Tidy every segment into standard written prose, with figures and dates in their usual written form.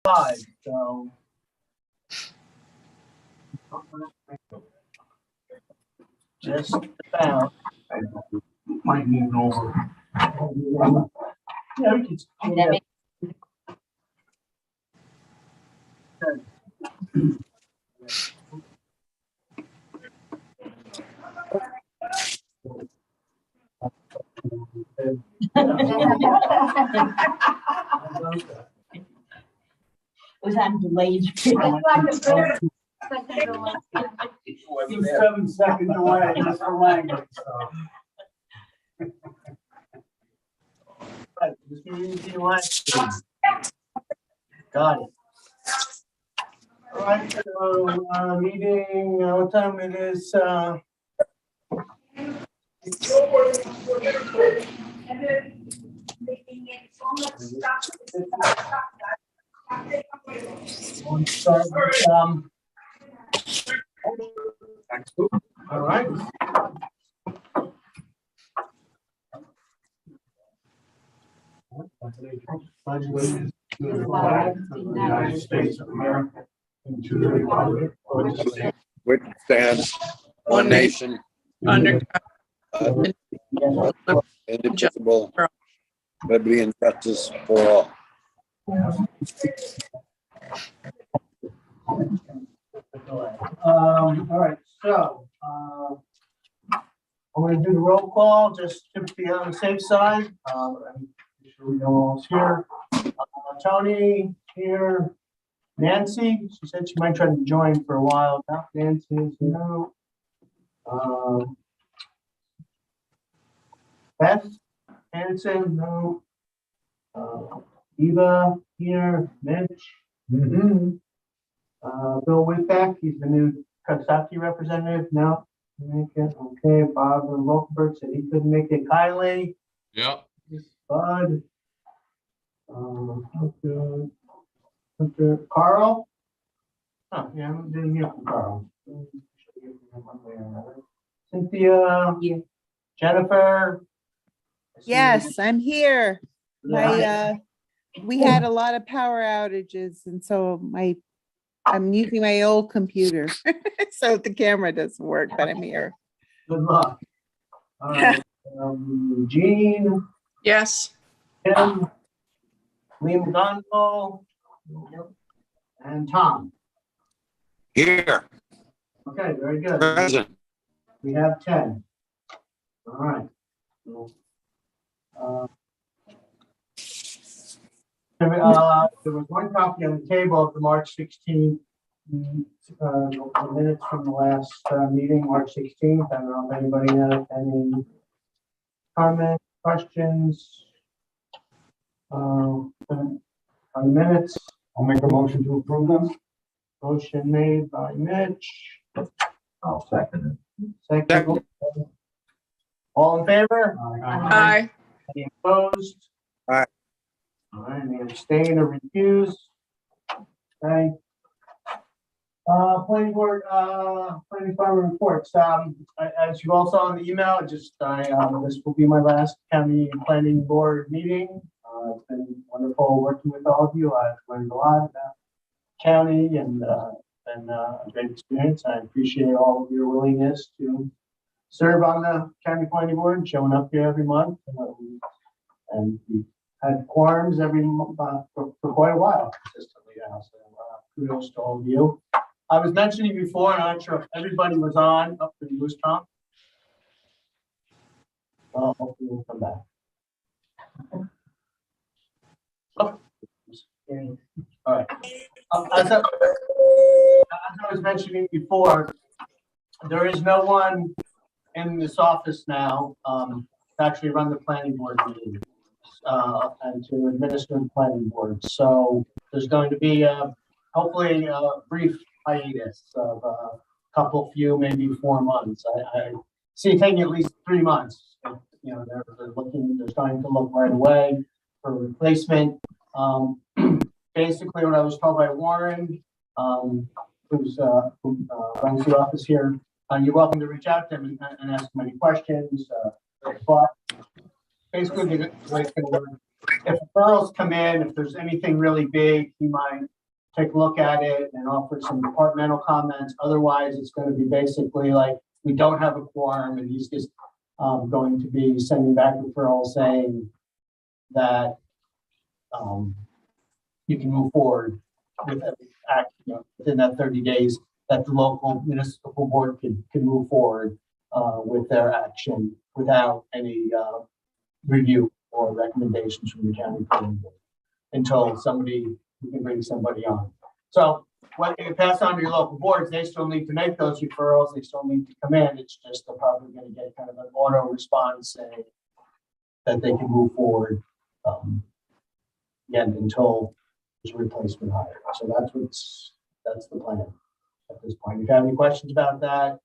5. So just about. Might move over. Yeah, we can. Was on delayed. He's 7 seconds away just for language. So. Right, just give me the last. Got it. All right, so meeting, what time it is? We'll start with, all right. Pledge allegiance to the flag of the United States of America and to the republic for which it stands, Which stands one nation, Under indivisible, liberty and justice for all. All right, so I'm going to do the roll call just to be on the safe side. I'm sure we know who's here. Tony here. Nancy, she said she might try to join for a while. Nancy is no. Beth Hanson, no. Eva here. Mitch. Bill Whitbeck, he's the new Kentucky representative. No, make it. Okay, Bob Wolfberg said he couldn't make it. Kylie. Yep. Bud. Hunter. Carl. Oh, yeah, I didn't hear from Carl. Cynthia. Yeah. Jennifer. Yes, I'm here. We had a lot of power outages, and so I'm using my old computer, so the camera doesn't work, but I'm here. Good luck. All right. Jean, Yes. Tim, Liam Gonzalo, and Tom. Here, Okay, very good. present. We have 10. All right. There was one copy on the table of the March 16th the minutes from the last meeting, March 16th. I don't know if anybody had any comments, questions on the minutes. I'll make a motion to approve them. Motion made by Mitch. I'll second Second. All in favor? it. Aye. Any opposed? Aye. All right, any abstain or refuse? Okay. Planning board, planning department reports. As you all saw in the email, this will be my last county planning board meeting. It's been wonderful working with all of you. I've learned a lot about county and been a great experience. I appreciate all of your willingness to serve on the county planning board, showing up here every month, and we had quorums every month for quite a while consistently now. So kudos to all of you. I was mentioning before, and I'm not sure if everybody was on up in Moose Tom. Well, hopefully we'll come back. Oh. All right. As I was mentioning before, there is no one in this office now to actually run the planning board meeting and to administer the planning board. So there's going to be hopefully a brief hiatus of a couple, few, maybe 4 months. I see it taking at least 3 months. You know, they're starting to look right away for replacement. Basically, what I was told by Warren, who runs the office here, you're welcome to reach out to him and ask him any questions. But basically, the way it's going to work if referrals come in, if there's anything really big, he might take a look at it and offer some departmental comments. Otherwise, it's going to be basically like, we don't have a quorum, and he's just going to be sending back referrals saying that you can move forward with act, within that 30 days, that the local municipal board can move forward with their action without any review or recommendations from the county planning board until we can bring somebody on. So when you pass on to your local boards, they still need to make those referrals. They still need to come in. It's just they're probably going to get kind of an auto response saying that they can move forward again until there's a replacement hire. So that's the plan at this point. If you have any questions about that,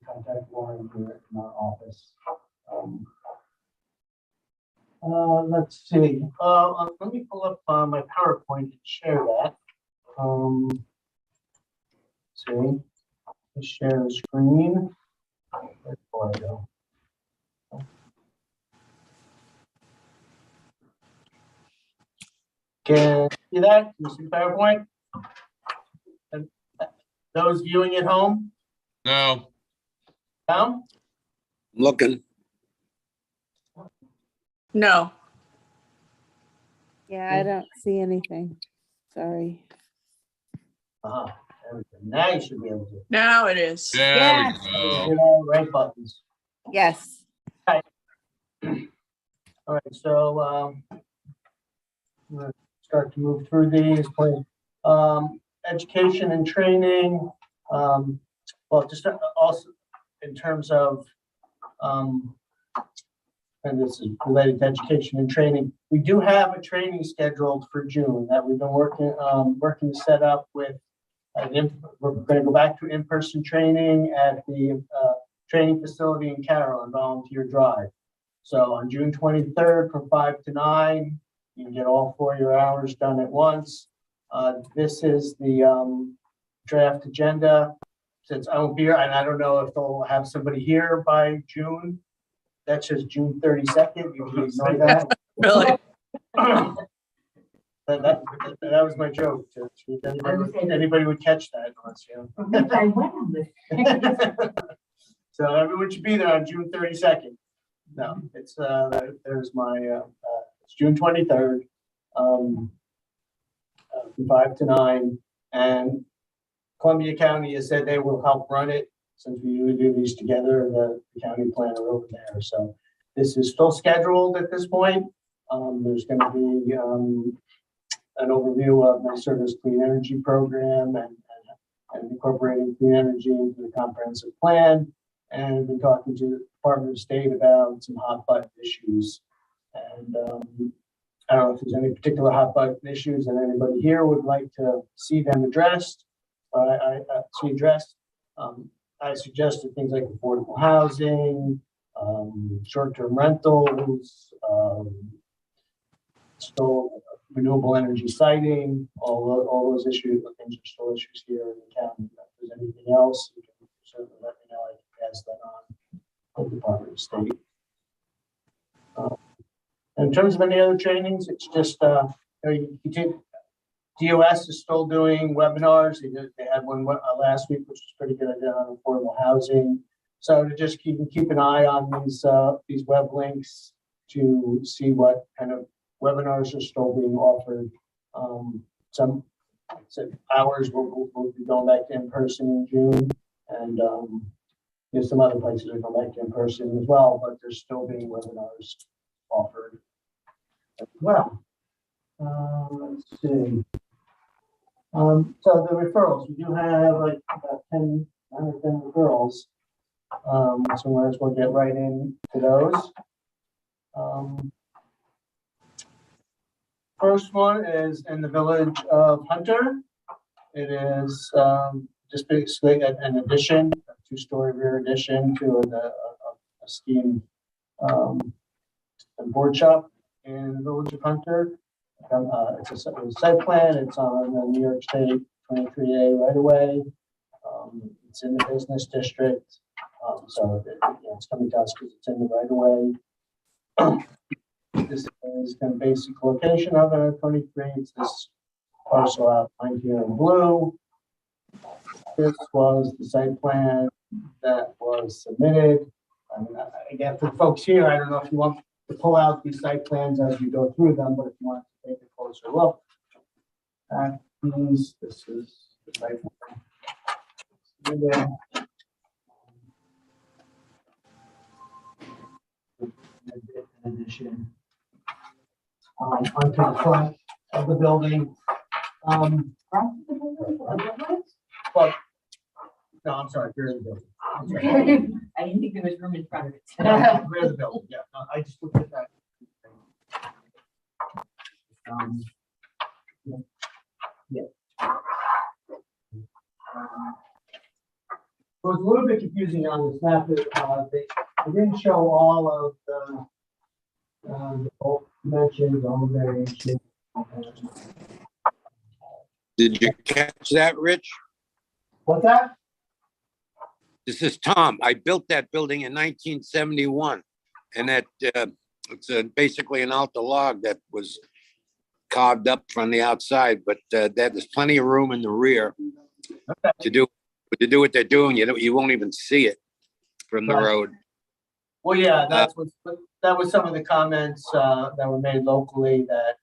contact Lauren here in our office. Let's see. Let me pull up my PowerPoint and share that. See, let's share the screen. Where do I go? Can you see that? Can you see the PowerPoint? And those viewing at home? No. No? Looking. No. Yeah, I don't see anything. Sorry. Uh-huh. There we go. Now you should be able to. Now it is. There Yes. we go. Hit all the right buttons. Yes. All right, so I'm gonna start to move through these. Education and training. Well, just also in terms of, and this is related to education and training. We do have a training scheduled for June that we've been working to set up with. We're going to go back to in-person training at the training facility in Carroll on Volunteer Drive. So on June 23rd from 5 to 9, you can get all 4 of your hours done at once. This is the draft agenda. Since I won't be here, and I don't know if they'll have somebody here by June. That's just June 32nd. You can ignore that. Really? That was my joke. To see if anybody would catch that. So everyone should be there on June 32nd. No, it's there's my it's June 23rd, from 5 to 9, and Columbia County has said they will help run it since we usually do these together. The county planner over there, so this is still scheduled at this point. There's going to be an overview of my service clean energy program and incorporating clean energy into the comprehensive plan. And we've been talking to the Department of State about some hot button issues. And I don't know if there's any particular hot button issues that anybody here would like to see them addressed. I suggested things like affordable housing, short-term rentals, still renewable energy siting, all those issues. Things are still issues here in the county. If there's anything else, you can certainly let me know. I can pass that on to the Department of State. In terms of any other trainings, it's just DOS is still doing webinars. They had one last week, which was pretty good on affordable housing. So to just keep an eye on these web links to see what kind of webinars are still being offered. Some hours will be going back to in person in June, and there's some other places that go back to in person as well, but there's still being webinars offered as well. Let's see. So the referrals, we do have like about 10 referrals. So we might as well get right into those. First one is in the village of Hunter. It is just basically an addition, a 2-story rear addition to a steam board shop in the village of Hunter. It's a site plan. It's on the New York State 23A right away. It's in the business district, so it's coming to us because it's in the right away. This is the basic location of it, 23. It's this parcel outlined here in blue. This was the site plan that was submitted. Again, for folks here, I don't know if you want to pull out these site plans as we go through them, but if you want to take a closer look at these, this is the site plan. And then, in addition, onto the front of the building. Well, no, I'm sorry, rear of the building. I'm sorry. I didn't think there was room in front of it. Rear of the building, yeah, no, I just looked at that. Yeah. It was a little bit confusing on this map. They didn't show all of the dimensions, all the variations. Did you catch that, Rich? What's that? This is Tom. I built that building in 1971, and that it's basically an altar log that was carved up from the outside, but there's plenty of room in the rear to do what they're doing. You won't even see it from the road. Well, yeah, that was some of the comments that were made locally that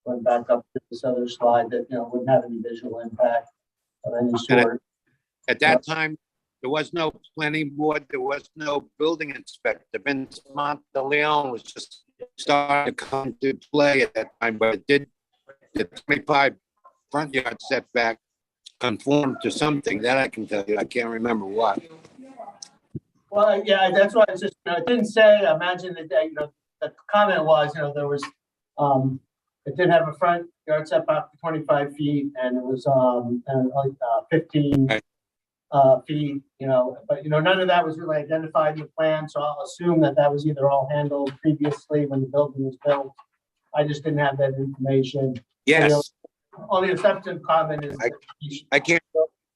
went back up to this other slide that wouldn't have any visual impact of any sort. At that time, there was no planning board, there was no building inspector. Vince Monteleone was just starting to come to play at that time, but it did, the 25 front yard setback conformed to something that I can tell you. I can't remember what. Well, yeah, that's why it's just, it didn't say, I imagine that, the comment was, there was, it did have a front yard setback of 25 feet and it was, 15 feet, but, none of that was really identified in the plan. So I'll assume that that was either all handled previously when the building was built. I just didn't have that information. Yes. Only accepted comment is that you I can't.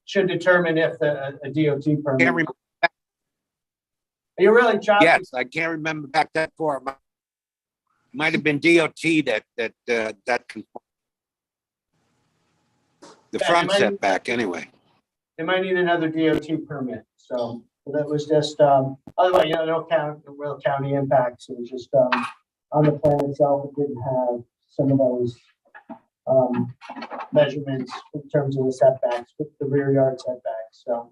should determine if a DOT permit. Can't remember. Are you really choppy? Yes, I can't remember back that far. Might have been DOT that conformed. The Yeah, front setback, anyway. They might need another DOT permit. So that was just, otherwise, no real county impacts. It was just on the plan itself, it didn't have some of those measurements in terms of the setbacks, with the rear yard setbacks. So.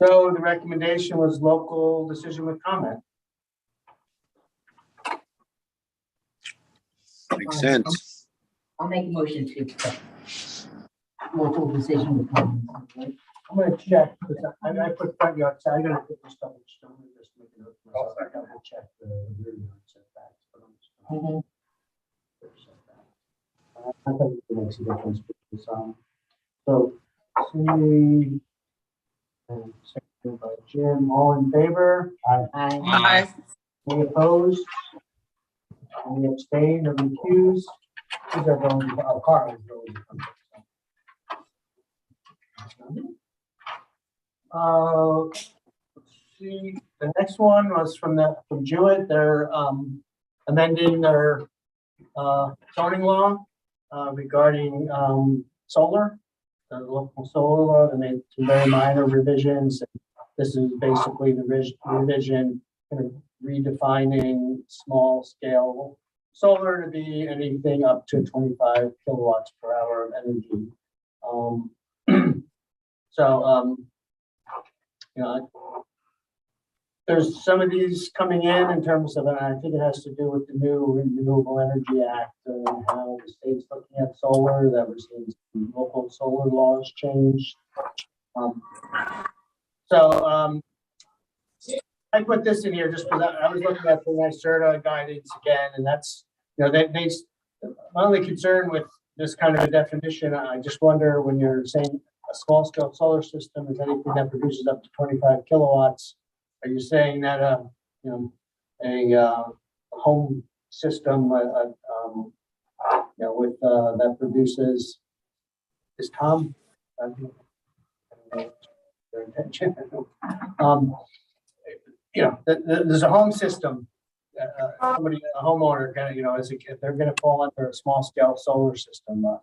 So the recommendation was local decision with comment. Makes sense. I'll make a motion to accept local decision with comments. I'm gonna check, because I put front yard, so I gotta put this double, just make a note. I gotta check the rear yard setbacks. But I'm just gonna- I think it makes a difference. Because, so, see, and seconded by Jim, all in favor? Aye. Any opposed? Any abstain or recuse? These are going to, Carl is going to come. Let's see, the next one was from Jewett. They're amending their zoning law regarding solar, the local solar law. They made some very minor revisions. This is basically the revision, kind of redefining small scale solar to be anything up to 25 kilowatts per hour of energy. There's some of these coming in terms of, and I think it has to do with the new Renewable Energy Act and how the state's looking at solar, that we're seeing some local solar laws change. I put this in here just because I was looking at the NYSERDA guidance again, and that's, my only concern with this kind of a definition, I just wonder when you're saying a small scale solar system is anything that produces up to 25 kilowatts. Are you saying that a home system with that produces, is Tom? their attention. You know, there's a home system. Somebody, a homeowner, kind of, you know, if they're going to fall under a small scale solar system, that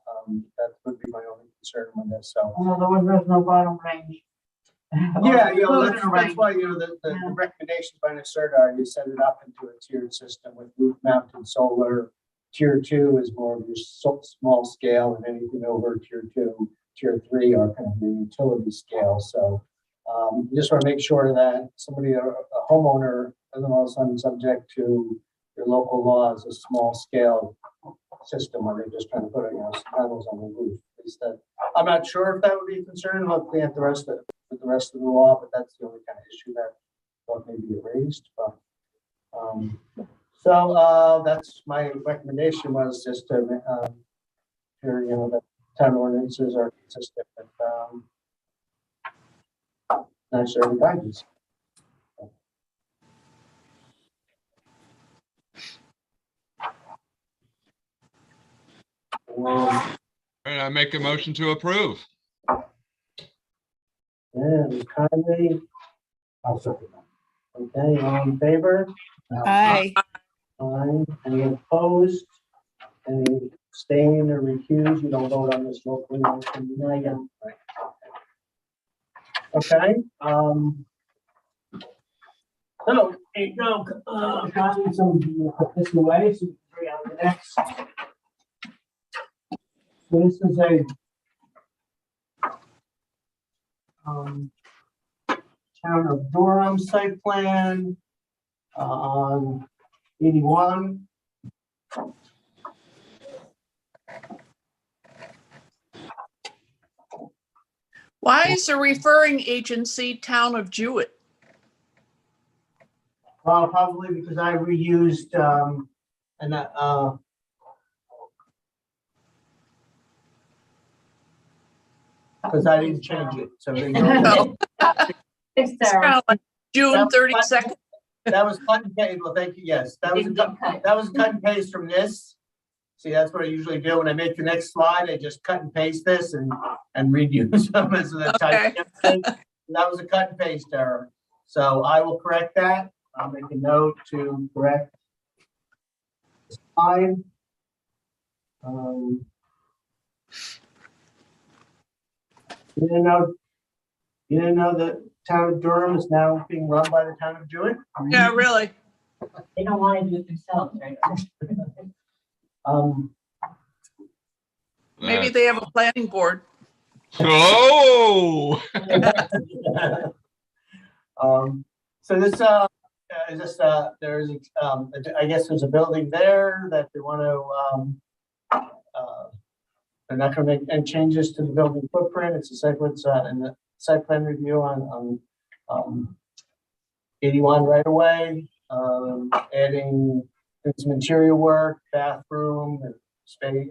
would be my only concern with this. So. In other words, there's no bottom range. Yeah, you know, Closing that's range. why, you know, the Yeah. recommendations by NYSERDA are you set it up into a tiered system with roof mounted solar. Tier 2 is more of your small scale, and anything over tier 2, tier 3 are kind of the utility scale. So you just want to make sure that somebody, a homeowner, doesn't all of a sudden subject to your local laws, a small scale system where they're just trying to put, you know, panels on the roof. At least that, I'm not sure if that would be a concern with the rest of the law, but that's the only kind of issue that thought may be raised. But so that's my recommendation, was just to here, you know, that town ordinances are consistent with NYSERDA guidance. And I make a motion to approve. And kindly, I'll second that. okay, all in favor? Aye. Aye. Any opposed? Any abstain or recuse? You don't vote on this locally. Right. Okay, so, there you go, copies of, put this away, so we can bring out the next. So this is a Town of Durham site plan on 81. Why is the referring agency Town of Jewett? Well, probably because I reused, because I didn't change it, so. they know. It's It's kind of like June 32nd. That was cut and paste, well, thank you, yes, that was a cut and paste from this. See, that's what I usually do, when I make the next slide, I just cut and paste this and reuse them as the type. That was a cut and paste error, so I will correct that. I'll make a note to correct the slide. You didn't know that Town of Durham is now being run by the Town of Jewett? Yeah, really. They don't want to do it themselves, right? Maybe they have a planning board. Oh, So this, is this, there's, I guess there's a building there that they want to, they're not gonna make any changes to the building footprint. It's a sequence, in the site plan review on 81 right away, adding some interior work, bathroom, space,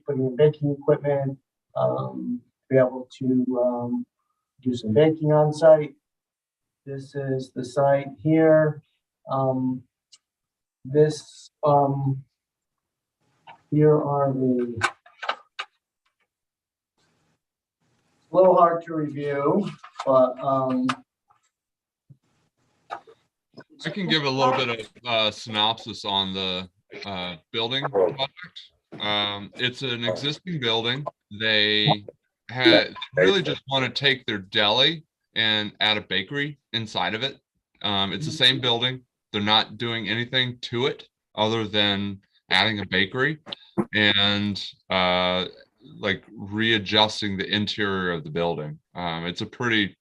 putting in baking equipment, be able to do some baking on site. This is the site here. This here are the, a little hard to review, but I can give a little bit of synopsis on the building project. It's an existing building. They really just want to take their deli and add a bakery inside of it. It's the same building. They're not doing anything to it other than adding a bakery and like readjusting the interior of the building. It's a pretty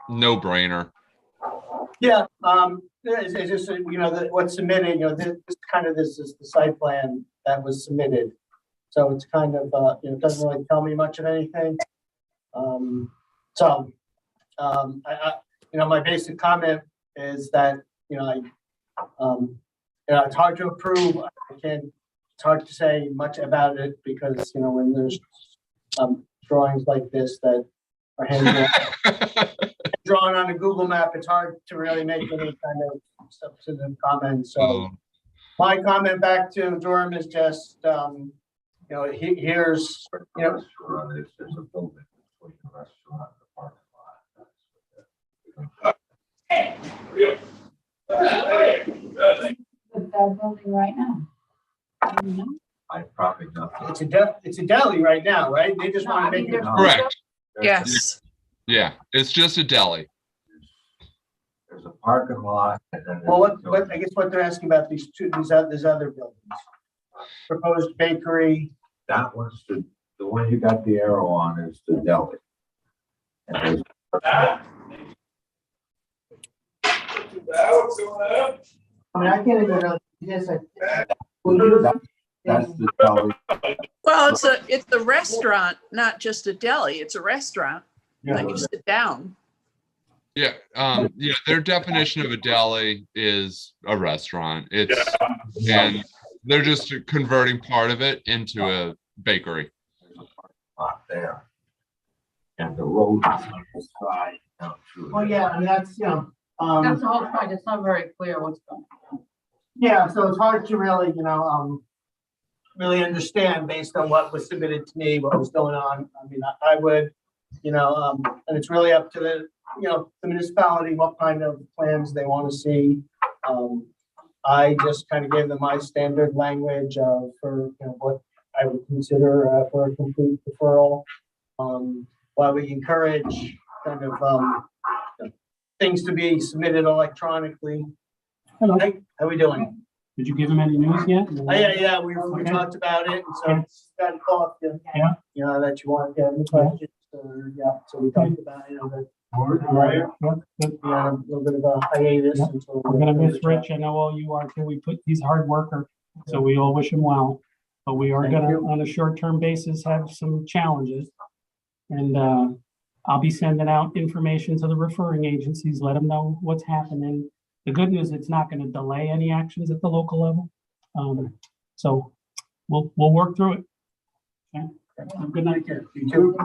no-brainer. yeah, it's just, you know, what's submitted, you know, this is the site plan that was submitted. So it's kind of, you know, it doesn't really tell me much of anything. I you know, my basic comment is that, you know, you know, it's hard to approve. It's hard to say much about it because, you know, when there's drawings like this that are hand drawn on a Google map, it's hard to really make any kind of substantive comments. So my comment back to Durham is just, you know, here's, you know, Restaurant, there's a building between the restaurant and the parking That building right now. I probably know. It's a deli right now, right? They just want to make it. Correct. Yes. Yeah, it's just a deli. There's a parking lot and then. Well, I guess what they're asking about these other buildings. Proposed bakery. That one's the one you got the arrow on is the deli. And there's. I mean, I can't even know, yes, That's the deli. Well, it's a restaurant, not just a deli. It's a restaurant. Like you sit down. Yeah, yeah, their definition of a deli is a restaurant. And they're just converting part of it into a bakery. There's a parking lot there. And the road is on the side down through. Well, yeah, I mean, that's, That's the whole point. It's not very clear what's going on. yeah, so it's hard to really, really understand based on what was submitted to me, what was going on. I mean, I would, and it's really up to the municipality, what kind of plans they want to see. I just kind of gave them my standard language for, what I would consider for a complete referral. While we encourage kind of, things to be submitted electronically. Hello. Hey, how we doing? Did you give him any news yet? Yeah, we talked about it, and so it's got thought, Yeah. that you want to have any questions, or, so we talked about, that. All right. Good. We had a little bit of a hiatus Yeah. until. We're gonna miss Rich. I know all you are too. He's a hard worker, so we all wish him well. But we are Thank gonna, you. on a short-term basis, have some challenges. And I'll be sending out information to the referring agencies, let them know what's happening. The good news, it's not gonna delay any actions at the local level. So we'll work through it. Okay. Have a good night. You too.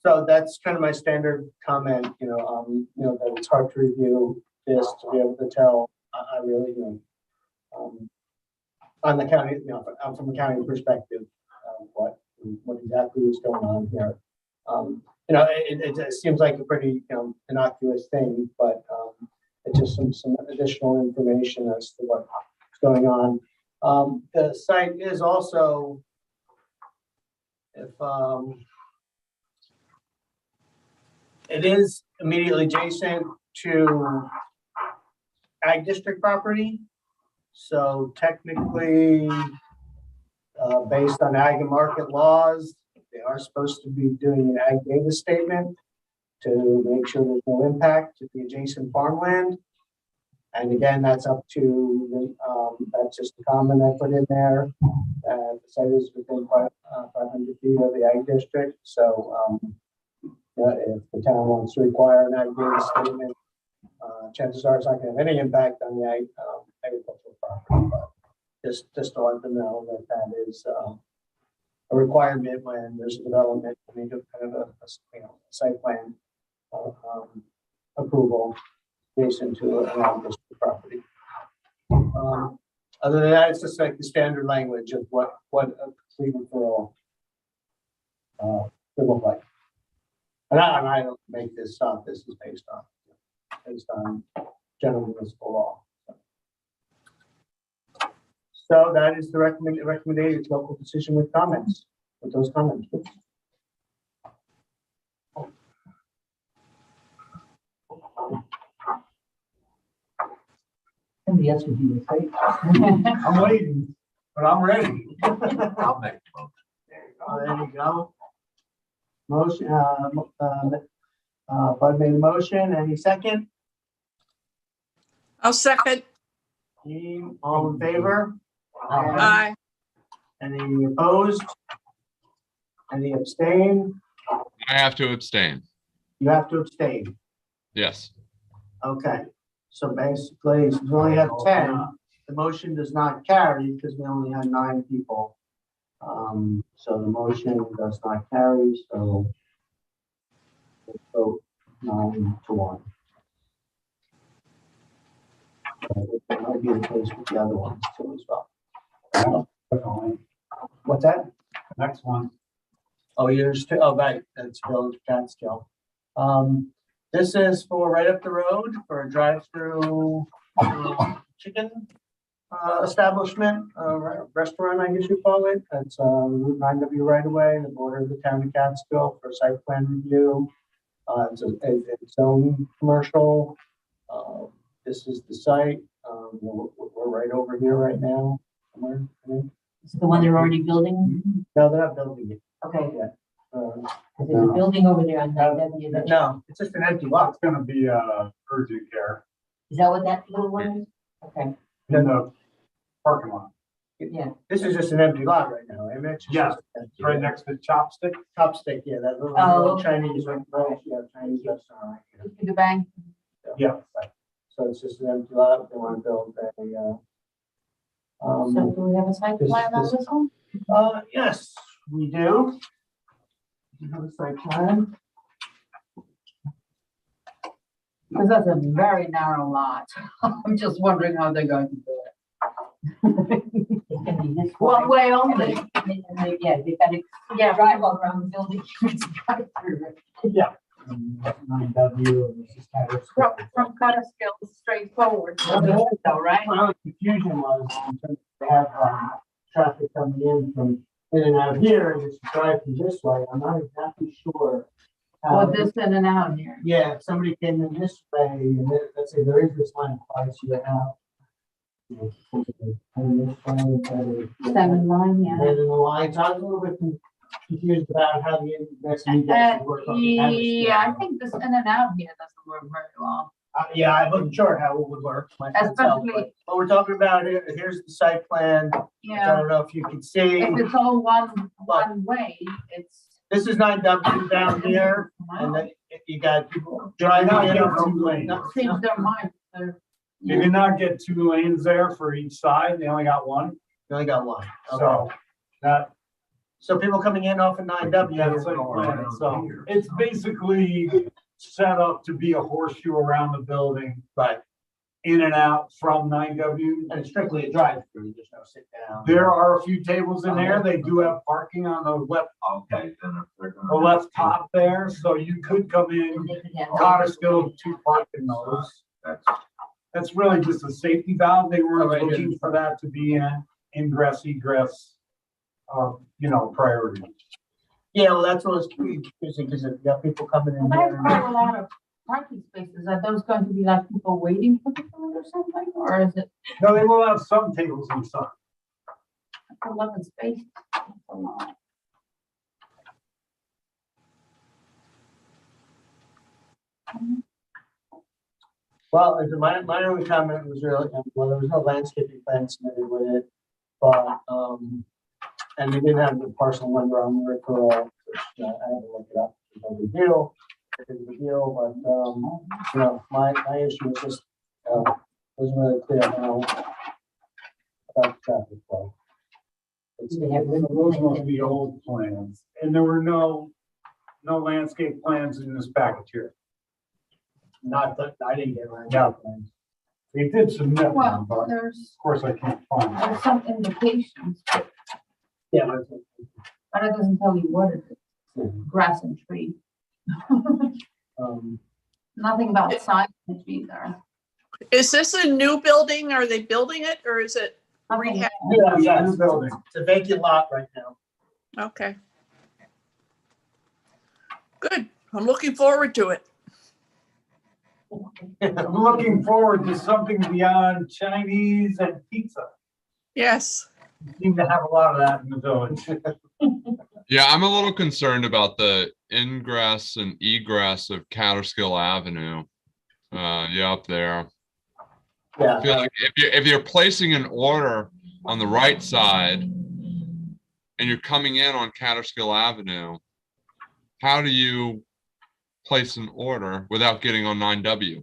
So that's kind of my standard comment, that it's hard to review this to be able to tell, I really, on the county, from a county perspective, what exactly is going on here. It seems like a pretty, innocuous thing, but it's just some additional information as to what's going on. The site is also, it is immediately adjacent to ag district property. So technically, based on ag and market laws, they are supposed to be doing an ag data statement to make sure there's no impact to the adjacent farmland. And again, that's up to, that's just a comment I put in there. The site is within 500 feet of the ag district. So if the town wants to require an ag data statement, chances are it's not going to have any impact on the agricultural property. But just to let them know that is a requirement when there's a development. We do kind of a site plan approval adjacent to an ag district property. Other than that, it's just like the standard language of what a complete referral would look like. And I don't make this up. This is based on general municipal law. So that is the recommended local decision with comments. With those comments. Somebody else would do this, right? I'm waiting, but I'm ready. I'll make the motion. There you go. Motion, Bud made a motion. Any second? I'll second. Team, all in favor? Aye. Any opposed? Any abstain? I have to abstain. You have to abstain. Yes. Okay. So basically, since we only have 10, the motion does not carry because we only have 9 people. So the motion does not carry, so let's vote 9-1. That might be the case with the other ones too as well. What's that? Next one. Oh, yours too, oh, right, that's Village Catterskill. This is for right up the road for a drive-through chicken establishment, restaurant, I guess you call it. It's Route 9W right away, the border of the town of Catterskill for site plan review. It's its own commercial. This is the site. We're right over here right now. Somewhere, I think. Is it the one they're already building? No, they're not building it. Okay, yet. there's a building over there on that. No, it's just an empty lot. It's gonna be urgent care Is that what that little one is? Okay, in the parking lot, yeah. This is just an empty lot right now. I mentioned. Yeah, it's right next to Chopstick. Chopstick, yeah, that little Oh, Chinese, yeah, Chinese restaurant. The bank. Yeah. So it's just an empty lot. They want to build a, So do we have a site this- plan on this- this one? yes, we do. You have a site plan? Because that's a very narrow lot. I'm just wondering how they're going to do it. One way only. Yeah, they gotta, drive all around the building. Drive through it. Yeah. 9W and this is From Catterskill, straightforward. So, right? Well, the confusion was in terms of they have traffic coming in from in and out here, and it's driving this way. I'm not exactly sure. how- Well, this in and out here. Yeah, if somebody came in this way, and let's say there is this line of cars here now. Seven line, yeah. And in the lines, I was a little bit confused about how the index would work. on the Yeah, I canvas. think this in and out here doesn't work very well. Yeah, I wasn't sure how it would work myself, Especially- but we're talking about it. Here's the site plan. I Yeah, don't know if you can see. if it's all one way, it's. This is 9W down here, and then you got people driving in. Yeah, 2 lanes. Seems their mind, they're. You did not get 2 lanes there for each side. They only got one. You only got one. So Okay. that, So people coming in off of 9W. that's like plan. So it's basically set up to be a horseshoe around the building, Right, in and out from 9W. and it's strictly a drive-through, there's no sit down. There are a few tables in there. They do have parking on the left, Okay, then if they're the gonna. left top there, so you could come in. Catterskill, 2 parking those. That's, That's really just a safety valve. They Oh, weren't right here. looking for that to be an ingress, egress, priority. Yeah, well, that's what was confusing, because if you got people coming in Well, here. there's quite a lot of parking spaces. Are those going to be like people waiting for the food or something, or is it No, they will have some tables inside. 11 spaces? That's a lot. Well, my only comment was really, well, there was no landscaping plan submitted with it, but, and we didn't have the parcel number on the referral, which, I had to look it up, it's no big deal. It's a big deal, but, my issue was just, wasn't really clear how about the traffic flow. Those must be old plans, and there were no landscape plans in this package here. Not that, I didn't get my. Yeah. They did submit Well, one, but of there's course I can't find it. there's some indications, Yeah, but it doesn't tell you what it is. Grass and tree. Nothing about size either. Is this a new building? Are they building it or is it rehab? yeah, New building. it's a vacant lot right now. Okay. Good. I'm looking forward to it. I'm looking forward to something beyond Chinese and pizza. Yes. We seem to have a lot of that in the village. Yeah, I'm a little concerned about the ingress and egress of Catterskill Avenue. Yeah, up there. Yeah. I feel like if you're placing an order on the right side and you're coming in on Catterskill Avenue, how do you place an order without getting on 9W?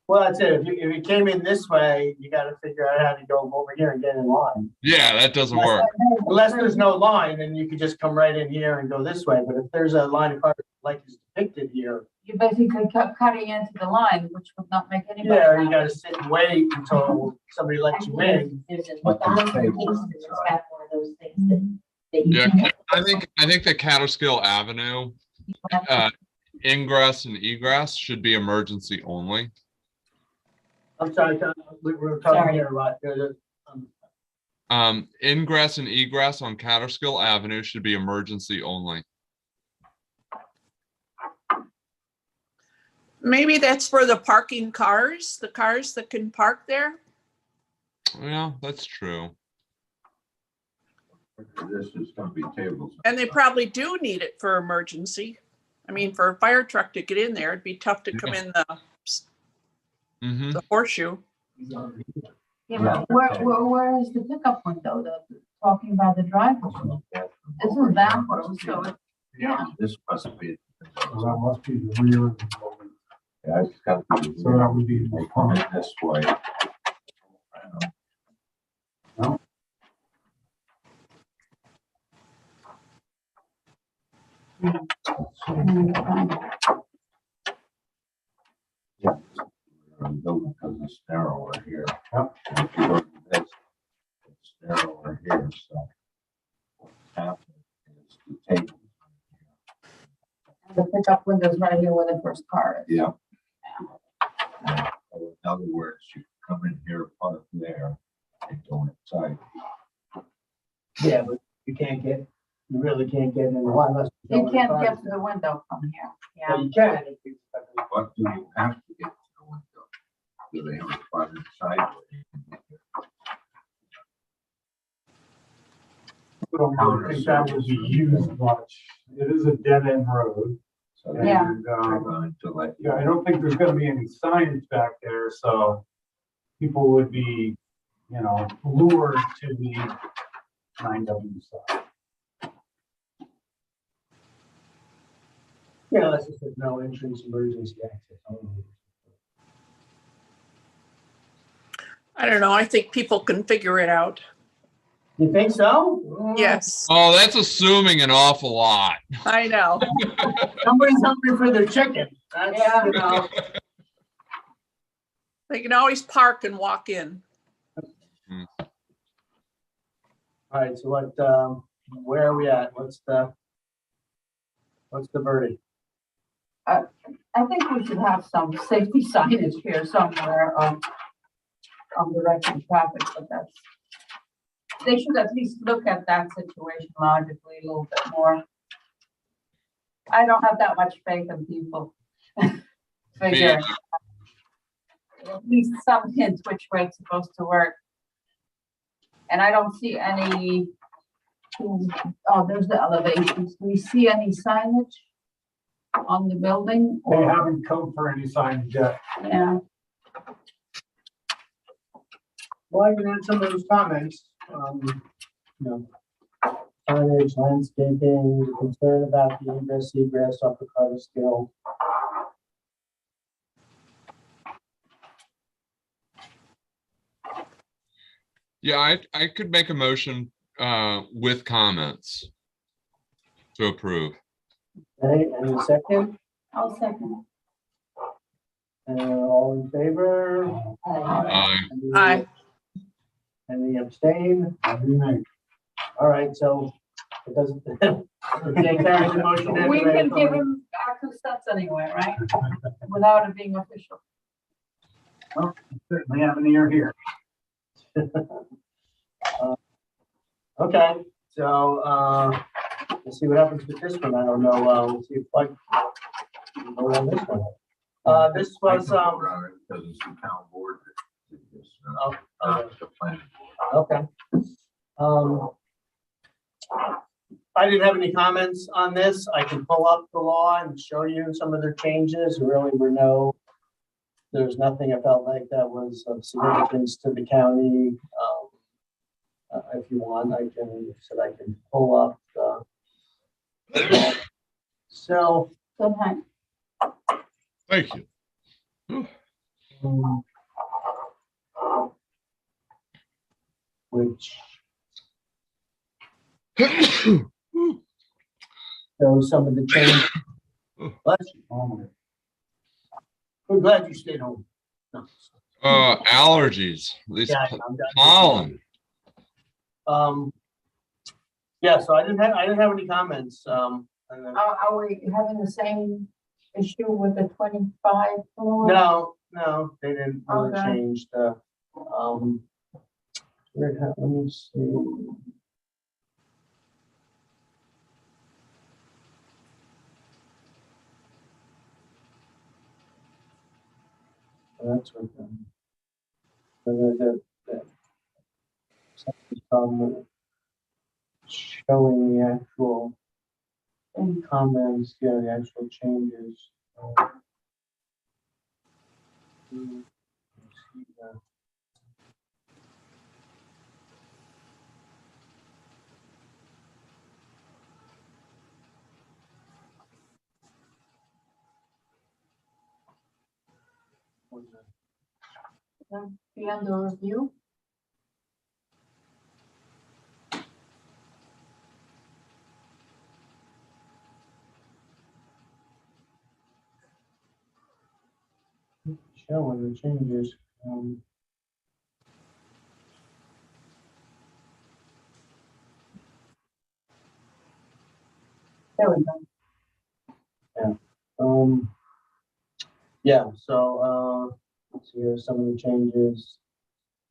Well, that's it. If you came in this way, you gotta figure out how to go over here and get in line. Yeah, that doesn't work. Unless there's no line, then you could just come right in here and go this way. But if there's a line of cars like is depicted here, You basically cutting into the line, which would not make any. yeah, you gotta sit and wait until somebody lets you in. There's a But the documentation tables that's inside. got one of those things that Yeah, I think the Catterskill Avenue, ingress and egress should be emergency only. I'm sorry, we were talking here, right? Ingress and egress on Catterskill Avenue should be emergency only. Maybe that's for the parking cars, the cars that can park there. Yeah, that's true. This is gonna be tables. And they probably do need it for emergency. I mean, for a fire truck to get in there, it'd be tough to come in Mm-hmm. the horseshoe. Yeah, but where is the pickup window, talking about the driveway? This is bathroom, so, yeah. This must be. So that must be the rear of the building. Yeah, it's got to be. So that would be- They come in this way. No? Yeah. Building because it's narrower here. Yep. If you look at this, it's narrower here, so. What's happening is the table. The pickup window's right here where the first car is. Yeah. In other words, you come in here, park there, and go inside. Yeah, but you really can't get in. Unless You can't get to the window from here, yeah. Well, you can. if you- What do you have to get to the window? Do they have a spot inside? I don't think that would be used much. It is a dead end road. So Yeah. And, they're going to let you. yeah, I don't think there's gonna be any signage back there, so people would be, you know, lured to the 9W side. Yeah, unless it's no entrance, emergency access only. I don't know. I think people can figure it out. You think so? Yes, Oh, that's assuming an awful lot. I know. Somebody's hungry for their chicken. That's, Yeah. you know. They can always park and walk in. All right, so what, where are we at? What's the verdict? I think we should have some safety signage here somewhere, on directing traffic, but they should at least look at that situation logically a little bit more. I don't have that much faith in people. Figure at least some hints which way it's supposed to work. And I don't see any, oh, there's the elevations. Do we see any signage on the building? They or- haven't come for any signage yet. Yeah, Well, I can add some of those comments, you know, signage, landscaping, concern about the ingress, egress off the Catterskill. Yeah, I could make a motion with comments to approve. Okay, and a second, I'll second. all in favor? Aye. Any- Aye. Any abstain? All right, so it doesn't. It can't carry the motion We anyway. can give him our 2 cents anyway, right? Without it being official. Certainly have an ear here. Okay, so, let's see what happens with this one. I don't know, we'll see if like. Vote on this one. This was, Because it's the town board that did this, not the planning board. okay. I didn't have any comments on this. I can pull up the law and show you some of their changes. Really were there's nothing I felt like that was of significance to the county. If you want, I can pull up the. So. Good night. Thank you. Which shows some of the change. Bless you. We're glad you stayed home. No. Allergies, these Yeah, I'm done. pollen. Yeah, so I didn't have any comments, and then, Are we having the same issue with the 25 kilowatt? no, they didn't really Okay. change the, let me see. That's what the showing the actual comments, yeah, the actual changes. Let's see that. Was it- Be under review? Showing the changes. There we go. Yeah, so, let's see, here are some of the changes.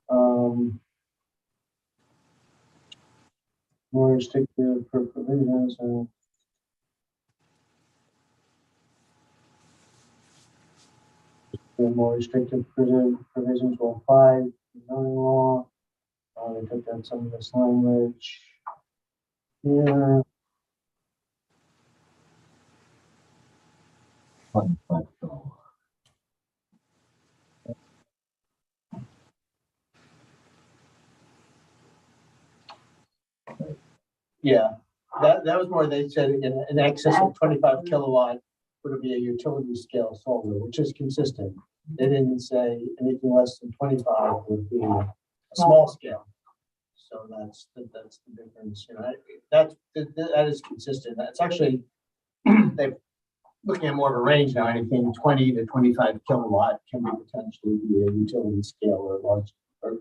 More restrictive for provisions and more restrictive provisions will apply to zoning law. They took out some of this language here. Yeah, that was more, they said in excess of 25 kilowatt would be a utility scale solar, which is consistent. They didn't say anything less than 25 would be a small scale. So that's the difference, you know, that is consistent. That's actually, they're looking at more of a range now, anything 20 to 25 kilowatt can be potentially be a utility scale or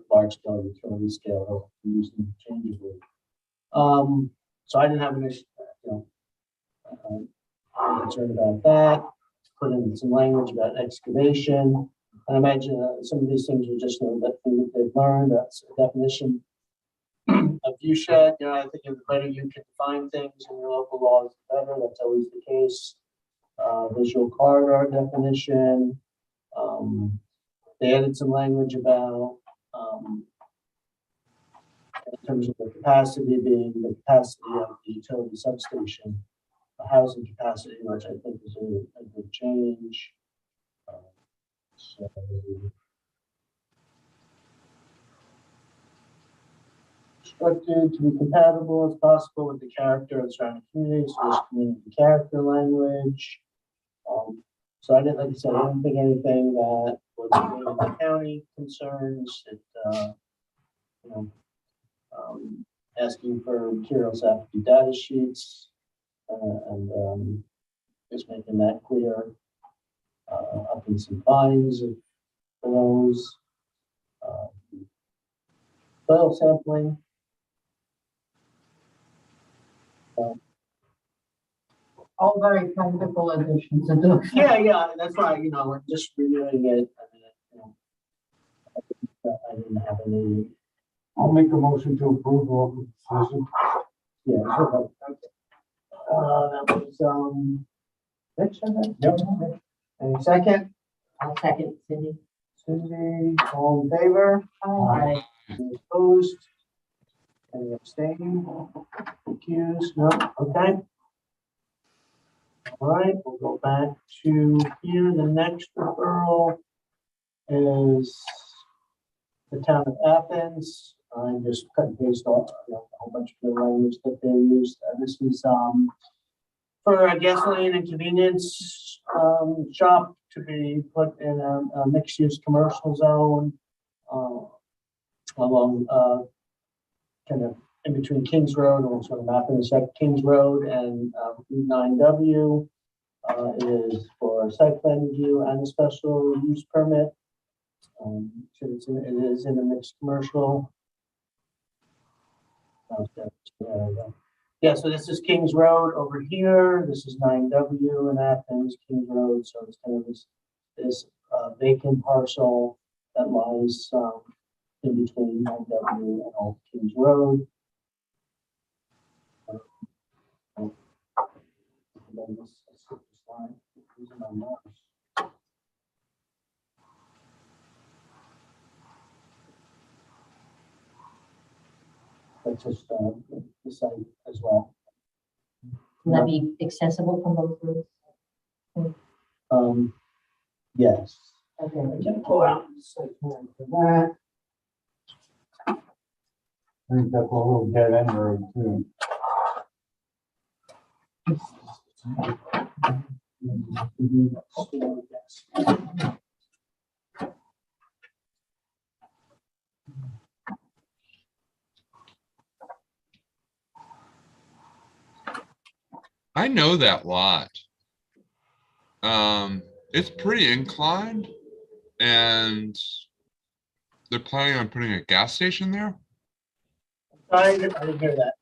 large scale utility scale used interchangeably. So I didn't have an issue, you know, I'm concerned about that. Put in some language about excavation. I imagine some of these things are just, you know, that they've learned. That's a definition of view shed. You know, I think the better you can define things in your local laws, the better. That's always the case. Visual corridor definition. They added some language about in terms of the capacity being the capacity of the utility substation, the housing capacity, which I think is a good change. So, constructed to be compatible as possible with the character of the surrounding community, so there's community character language. So I didn't, like I said, I didn't think anything that was in the county concerns. It, you know, asking for materials after data sheets, and just making that clear. Up in some fines of those. Soil sampling. All very practical additions to do. Yeah, that's why, you know, we're just reviewing it. I mean, you know, I didn't have any. I'll make a motion to approve all the decision. Yeah, sure. That was, Rich, I think? Yep. Any second? I'll second, Cindy. Cindy, all in favor? Aye. Any opposed? Any abstaining? Accused? No, okay. All right, we'll go back to here. The next referral is the Town of Athens. I just cut and paste off, you know, a whole bunch of the language that they used. This is for a gasoline and convenience shop to be put in a mixed-use commercial zone along kind of in between Kings Road, and sort of map intersect Kings Road and Route 9W. Is for a site plan review and a special use permit. So it is in a mixed commercial. Okay, there we go. Yeah, so this is Kings Road over here. This is 9W in Athens, Kings Road. So it's kind of this vacant parcel that lies in between 9W and Old Kings Road. And then this line, using my mouse. That's just the site as well. Will that be accessible from those roads? Yes. Okay. I can pull out the site plan for that. I think that's a little dead end road too. I know that lot. It's pretty inclined and they're planning on putting a gas station there. I didn't hear that.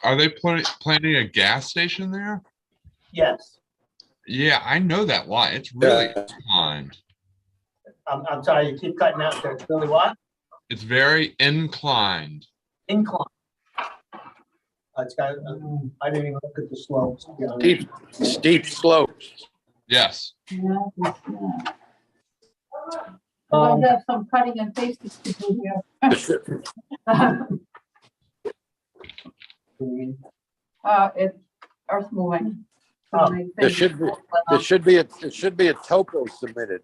Are they planning a gas station there? Yes. Yeah, I know that lot. It's really Yeah. inclined. I'm sorry, you keep cutting out there. It's really what? It's very inclined. Incline. It's got, I didn't even look at the slopes. To be honest. Steep slopes. Yes. Yeah, I'll have some cutting and pasting to do here. It's earth moving. Oh, There should be a topo submitted.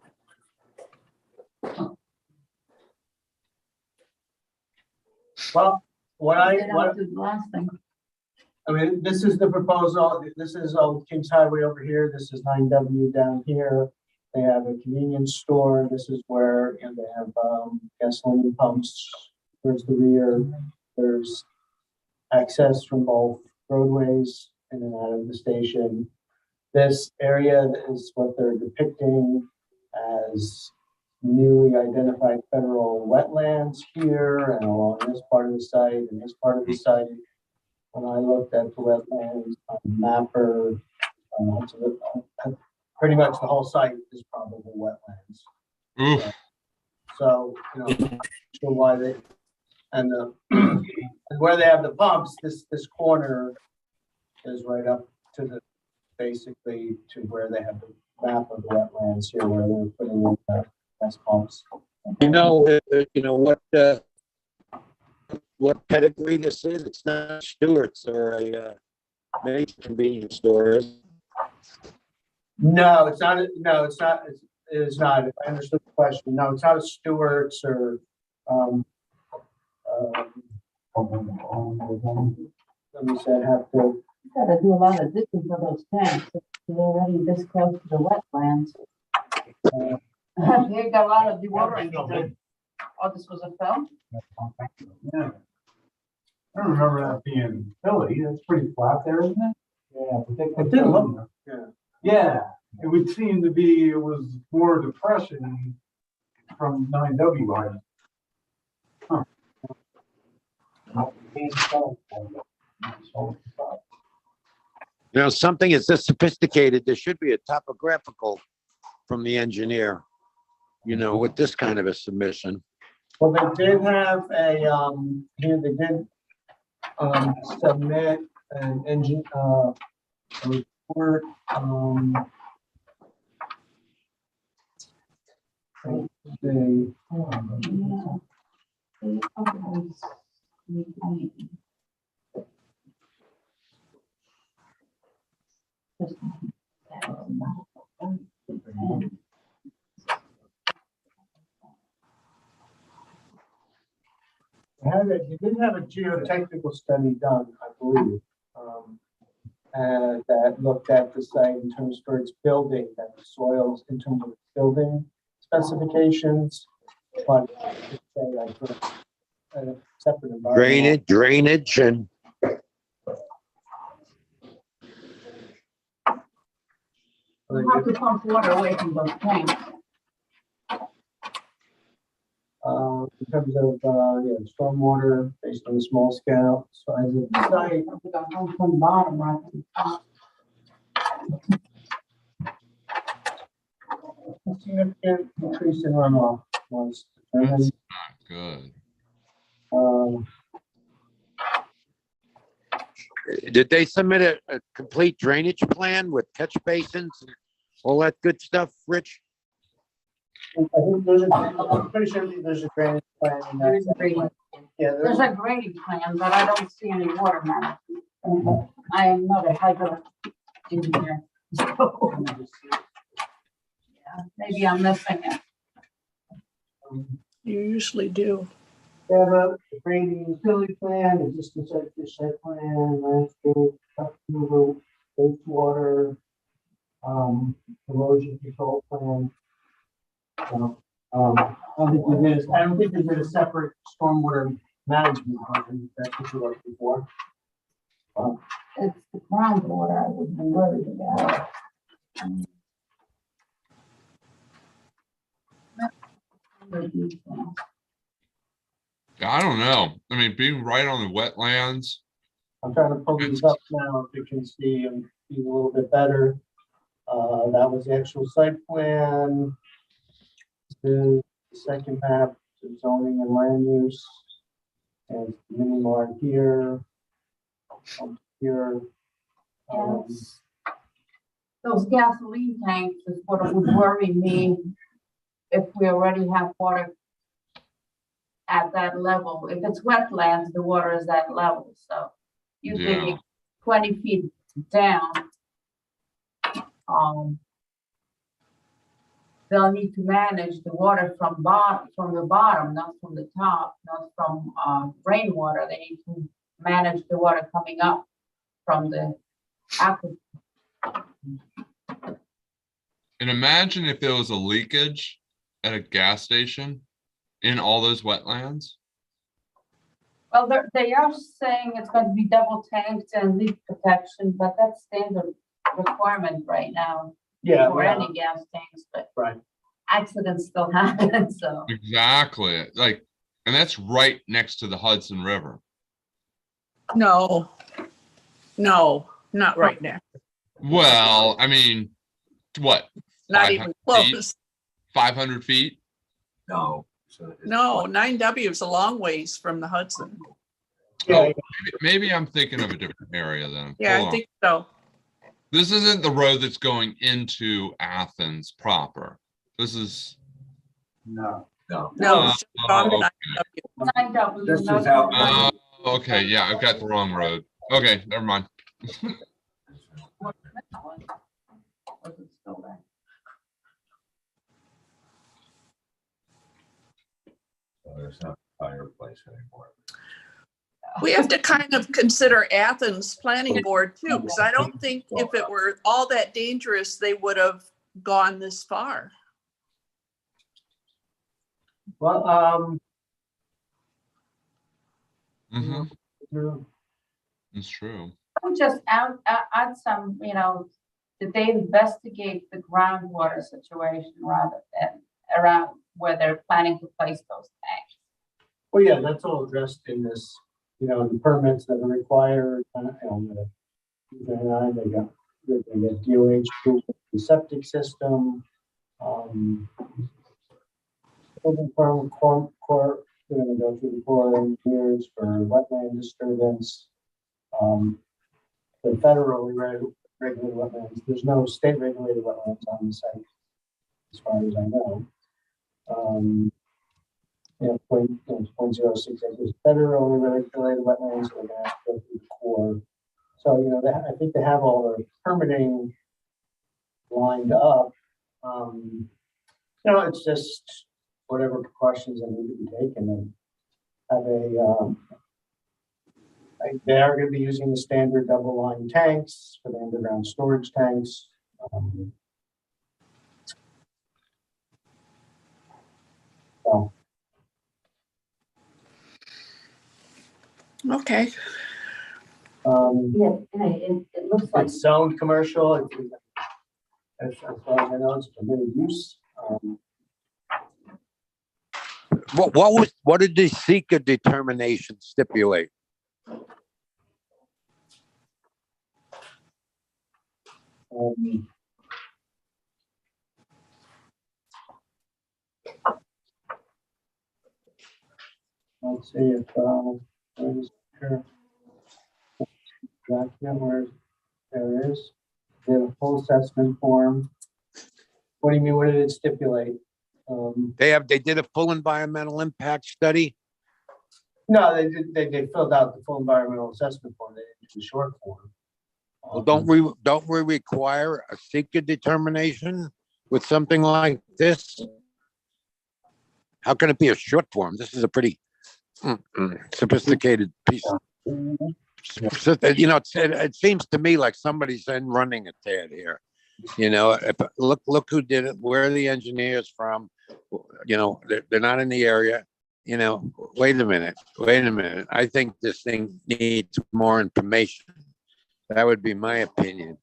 Well, Last thing. I mean, this is the proposal. This is Old Kings Highway over here. This is 9W down here. They have a convenience store. This is where, you know, they have gasoline pumps. There's the rear. There's access from both roadways in and out of the station. This area is what they're depicting as newly identified federal wetlands here and along this part of the site and this part of the site. When I looked at the wetlands on the mapper, pretty much the whole site is probably wetlands. Oof. So, you know, I'm not sure why they, and and where they have the pumps, this corner is right up to the, basically to where they have the map of the wetlands here, where they're putting in the gas pumps. You know what pedigree this is? It's not Stewart's or a major convenience store, is it? No, it's not. No, it's not. It is not. If I understood the question, no, it's not a Stewart's or. Let me say, I have to. Gotta do a lot of digging for those tanks. They're already this close to the wetlands. They got a lot of dewatering to do. Oh, this was a film? Yeah. I don't remember that being hilly. That's pretty flat there, isn't it? Yeah. But they It didn't look. Yeah. Yeah, it would seem to be, it was more depression from 9W items. Huh. You know, something is this sophisticated, there should be a topographical from the engineer, you know, with this kind of a submission. Well, they did have a, here they did, submit an engine, a report, you did have a geotechnical study done, I believe, and that looked at the site in terms for its building, that the soils in terms of building specifications, but it's a separate environment. Drainage and You have to pump water away from those tanks. In terms of, stormwater based on the small scale size of the site. From the bottom, I think. A significant increase in runoff was That's determined. not good. Did they submit a complete drainage plan with catch basins and all that good stuff, Rich? I think there's I'm pretty sure there's a drainage plan. in that There is a site. drainage. Yeah, There's a grading plan, but I don't see any water management. I am not a hydro engineer. So, yeah, maybe I'm missing it. You usually do. They have a grading utility plan, existing site plan, landscape, removal, wastewater, erosion control plan. So, I don't think they did a separate stormwater management plan. That's what you're looking for. It's the groundwater I would be worried about. Yeah, I don't know. I mean, being right on the wetlands, I'm trying to pull these up now, if you can see them a little bit better. That was the actual site plan. The second map, the zoning and land use. And mini mart here. Here. Yes. Those gasoline tanks is what would worry me if we already have water at that level. If it's wetlands, the water is that level, so you Yeah. dig 20 feet down. They'll need to manage the water from the bottom, not from the top, not from rainwater. They need to manage the water coming up from the aquifer. and imagine if there was a leakage at a gas station in all those wetlands. Well, they are saying it's going to be double tanked and leak protection, but that's standard requirement right now Yeah. for any gas tanks, but Right. accidents still happen, so. Exactly. Like, and that's right next to the Hudson River. No, not right now. Well, I mean, what, Not even 500 feet? close. 500 feet? No. So it's- No, 9W is a long ways from the Hudson. Yeah, Maybe I'm thinking of a different area then. Yeah, Hold I on. think so. This isn't the road that's going into Athens proper. This is, No. No. No, it's just off okay. 9W. 9W, This is not how- 9W. Okay, yeah, I've got the wrong road. Okay, never mind. Was it still there? So there's not a fireplace anymore. We have to kind of consider Athens Planning Board too, because I don't think if it were all that dangerous, they would have gone this far. well, Mhm, yeah. it's true. I'm just add some, did they investigate the groundwater situation rather than around where they're planning to place those tanks? Well, yeah, that's all addressed in this, the permits that are required, they get DOH approved for the septic system. Building permit, they're gonna go through the Corps of Engineers for wetland disturbance. The federally regulated wetlands, there's no state regulated wetlands on the site, as far as I know. 0.06 acres federally regulated wetlands, so they're gonna have to go through the Corps. So, I think they have all the permitting lined up. It's just whatever precautions that need to be taken and have they are going to be using the standard double line tanks for the underground storage tanks. So Okay. Yeah, it looks like. it's zoned commercial. As far as I know, it's permitted use. What did the seeker determination stipulate? Let's see if, where's here? Document where there is, they have a full assessment form. What do you mean, what did it stipulate? They did a full environmental impact study. No, they filled out the full environmental assessment form, they didn't do the short form. Well, don't we require a seeker determination with something like this? How can it be a short form? This is a pretty sophisticated piece. You know, it seems to me like somebody's running a tad here. You know, look who did it. Where are the engineers from? You know, they're not in the area. You know, wait a minute. I think this thing needs more information. That would be my opinion.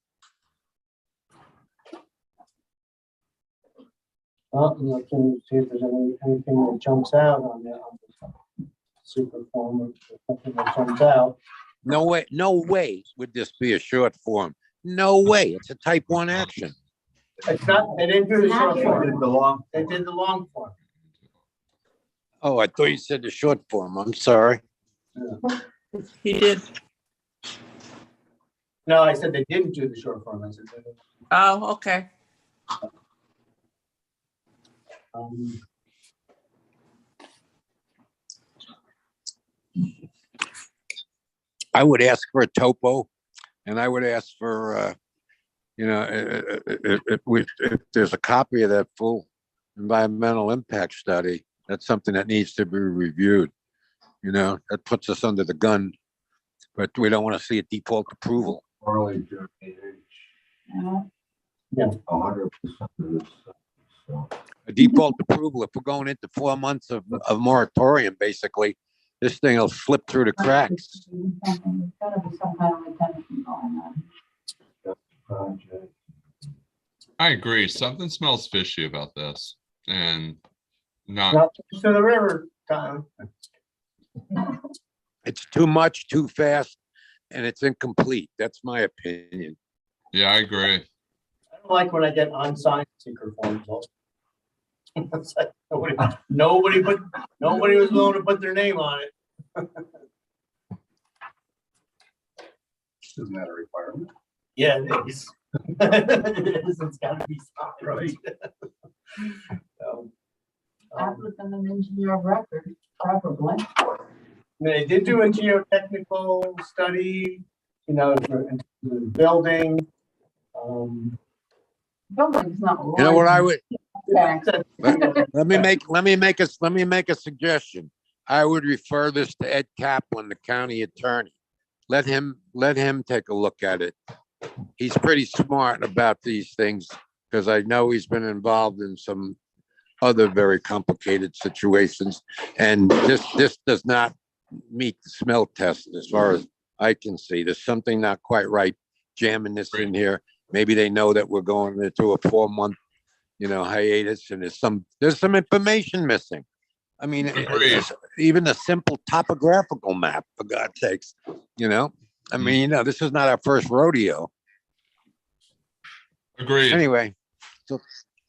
Well, looking to see if there's anything that jumps out on the super form or something that jumps out. No way would this be a short form. No way. It's a type 1 action. It's not, they didn't do the short form. They did the long form. Oh, I thought you said the short form. I'm sorry. He did. No, I said they didn't do the short form. I said they didn't. Oh, okay. I would ask for a topo, and I would ask for, you know, if there's a copy of that full environmental impact study, that's something that needs to be reviewed. You know, that puts us under the gun, but we don't want to see a default approval. Orally germinated. Yeah. 100% of this stuff, so. A default approval, if we're going into 4 months of moratorium, basically, this thing will slip through the cracks. There's gotta be some kind of retention going on. Project. I agree. Something smells fishy about this, and not. Not to the river, Tom. It's too much, too fast, and it's incomplete. That's my opinion. Yeah, I agree. I don't like when I get unsigned secret forms. It's like nobody was willing to put their name on it. Isn't that a requirement? Yeah, it is. It is. It's gotta be signed. Right. So, Applicant and engineer of record, probably. they did do a geotechnical study, you know, for the building. Building's not. You know what I would, Okay. let me make a suggestion. I would refer this to Ed Kaplan, the county attorney. Let him take a look at it. He's pretty smart about these things, because I know he's been involved in some other very complicated situations. And this does not meet the smell test as far as I can see. There's something not quite right jamming this in here. Maybe they know that we're going into a 4-month, you know, hiatus, and there's some information missing. I mean, even a simple topographical map, for God's sakes, you know. I mean, you know, this is not our first rodeo. Agreed. Anyway, that's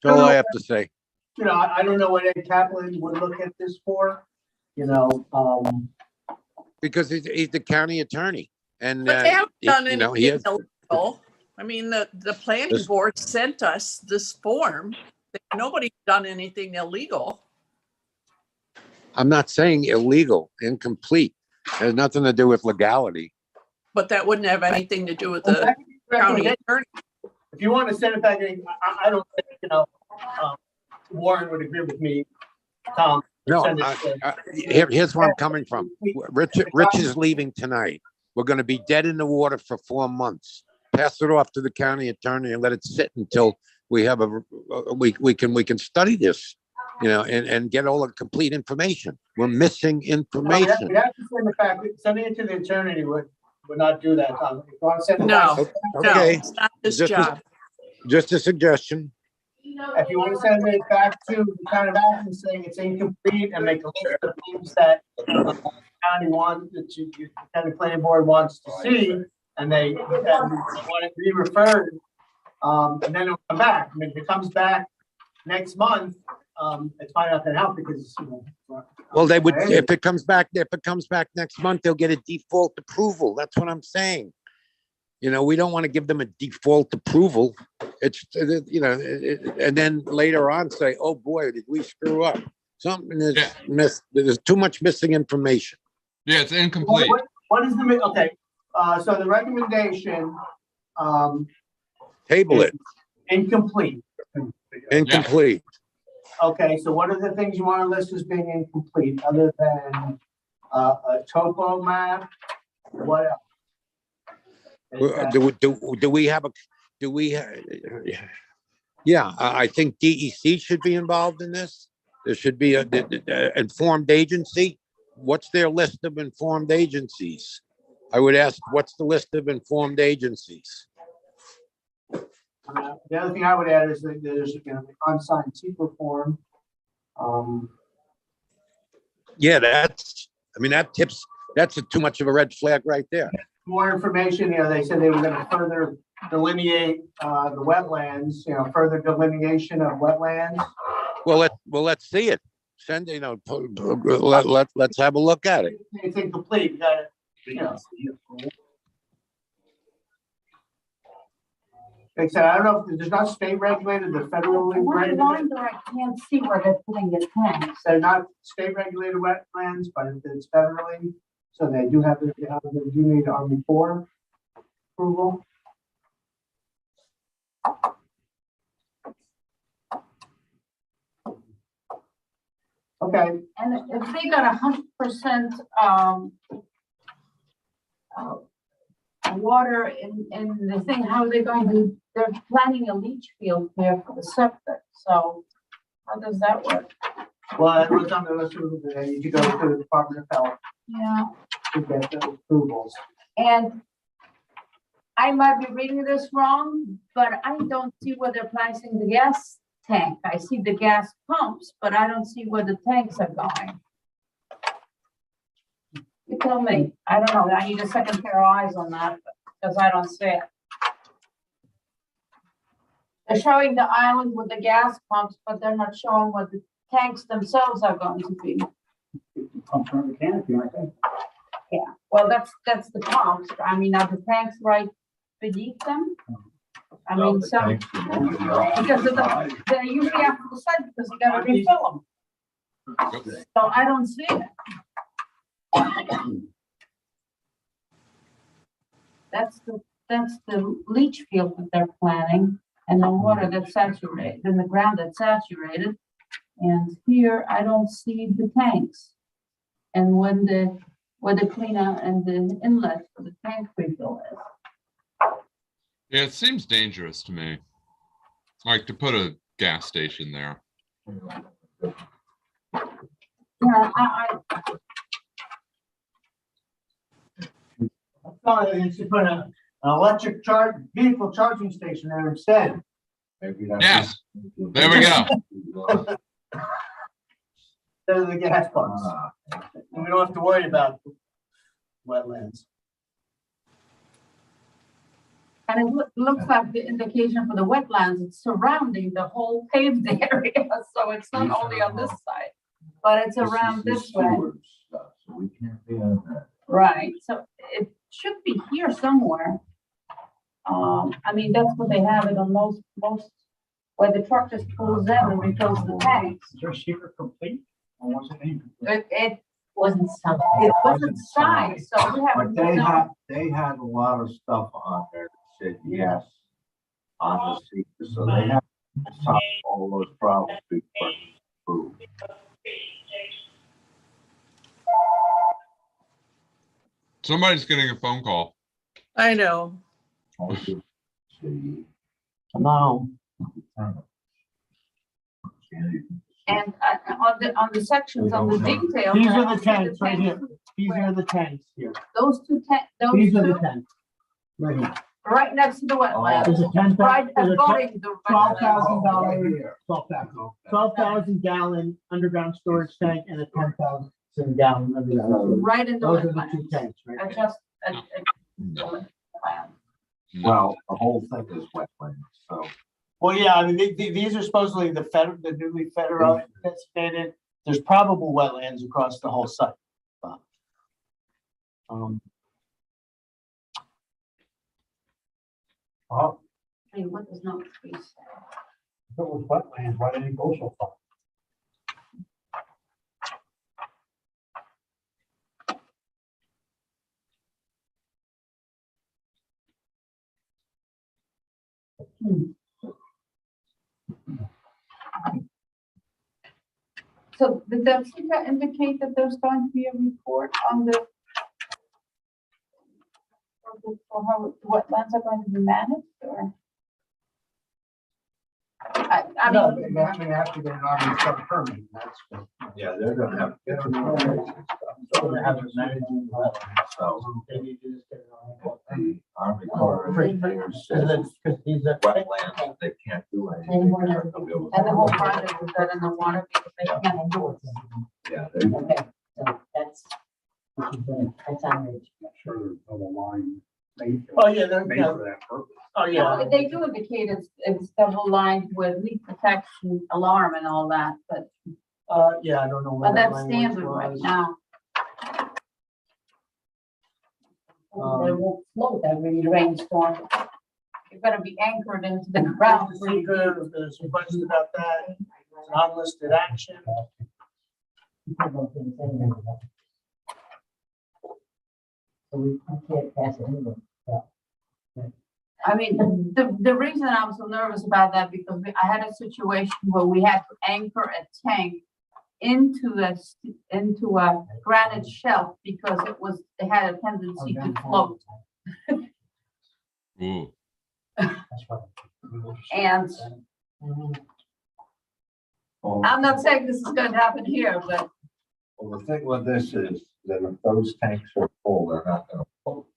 all I have to say. You know, I don't know what Ed Kaplan would look at this for, you know, Because he's the county attorney, and But they haven't done you know, anything illegal. I mean, the planning board sent us this form. Nobody's done anything illegal. I'm not saying illegal, incomplete. It has nothing to do with legality. But that wouldn't have anything to do with the county attorney. if you want to send it back, I don't think, you know, Warren would agree with me, Tom. No, send it here's where I'm coming from. Rich is leaving tonight. We're going to be dead in the water for 4 months. Pass it off to the county attorney and let it sit until we have we can study this, you know, and get all the complete information. We're missing information. We have to send it back. Sending it to the attorney would not do that, Tom. If you want to send it No. back, No, Okay, it's not his Just as- job. just a suggestion. if you want to send it back to the Town of Athens saying it's incomplete and make a list of things that county wants, that the county planning board wants to see, and they want it re-referred, and then it'll come back. I mean, if it comes back next month, it's probably not gonna help because, Well, they would, if it comes back next month, they'll get a default approval. That's what I'm saying. You know, we don't want to give them a default approval. It's, you know, and then later on say, oh boy, did we screw up? Something is missed. There's too much missing information. Yeah, it's incomplete. what is the, okay, so the recommendation, Table it, incomplete. incomplete. Okay, so what are the things you want to list as being incomplete, other than a topo map? What else? Do we have a, yeah, I think DEC should be involved in this. There should be a informed agency. What's their list of informed agencies? I would ask, what's the list of informed agencies? The other thing I would add is that there's an unsigned secret form. Yeah, that's, I mean, that's too much of a red flag right there. More information, you know, they said they were gonna further delineate the wetlands, you know, further delineation of wetlands. Well, let's see it. Send, you know, let's have a look at it. It's incomplete, you gotta, you know. Like I said, I don't know if there's not state regulated, they're federally regulated. I can't see where they're putting the tanks. They're not state regulated wetlands, but it's federally, so they do have, they do need Army Corps approval. Okay, And if they got 100% water in the thing, how are they going to, they're planning a leach field here for the septic, so how does that work? well, it was on the list of the, you could go to the Department of Health Yeah, to get the approvals. and I might be reading this wrong, but I don't see where they're placing the gas tank. I see the gas pumps, but I don't see where the tanks are going. You tell me. I don't know. I need a second pair of eyes on that because I don't see it. They're showing the island with the gas pumps, but they're not showing what the tanks themselves are going to be. Pump from the canopy, I think. Yeah, well, that's the pumps. I mean, are the tanks right beneath them? I mean, some, because of they're usually after the site because you gotta refill them. So I don't see it. That's the leach field that they're planning, and the water that's saturated, in the ground that's saturated. And here I don't see the tanks. And when the cleaner and the inlet for the tank refill is. Yeah, it seems dangerous to me. Like to put a gas station there. Yeah, You should put an electric vehicle charging station there instead. Yes, there we go. Instead of the gas pumps. And we don't have to worry about wetlands. And it looks like the indication for the wetlands, it's surrounding the whole paved area, so it's not only on this side, but it's around this way. So we can't be on that. Right, so it should be here somewhere. I mean, that's what they have it on most, where the truck just pulls in and refills the tanks. Is your secret complete? Or was it incomplete? It wasn't signed, it wasn't signed, so we But haven't. they had a lot of stuff on there that said yes on the secret, so they have to solve all those problems before it's approved. Somebody's getting a phone call. I know. No. And on the sections, on the details. These are the tanks right here. These are the tanks here. Those two tanks, These are the tanks. Right here. right next to the wetland, There's a 10,000, right, there's a voting. $12,000 gallon underground storage tank and a 10,000 gallon underground. storage. Right in the Those are the two wetlands. tanks, right? I just, No. Well, the whole thing is wetlands, so. Well, yeah, I mean, these are supposedly the newly federally designated. There's probable wetlands across the whole site. But, Oh, hey, what does no space? if it was wetlands, why didn't it go so far? So did that figure indicate that there's going to be a report on the for how wetlands are going to be managed, or? I no, mean, they actually have to get an Army Corps permit. That's what. Yeah, they're gonna have. They're gonna have it managing the wetlands. So They need to just get an Army Corps permit. the Army Corps of Engineers says Because he's a. wetlands, they can't do anything. They're gonna build- and the whole project was done in the water because they can't do it. Yeah, they, Okay, so that's outrage. Not sure there's no line made Oh, yeah, they're, made yeah. for that purpose. Oh, yeah. They do indicate it's double lined with leak protection, alarm and all that, but Yeah, I don't know. where but that that's language standard right was. now. They won't float every rainstorm. You're gonna be anchored into the ground. There's a secret, there's a question about that. It's an unlisted action. I mean, the reason I'm so nervous about that, because I had a situation where we had to anchor a tank into a granite shelf because it had a tendency to float. Ooh. And I'm not saying this is gonna happen here, but well, the thing with this is that if those tanks are full, they're not gonna float.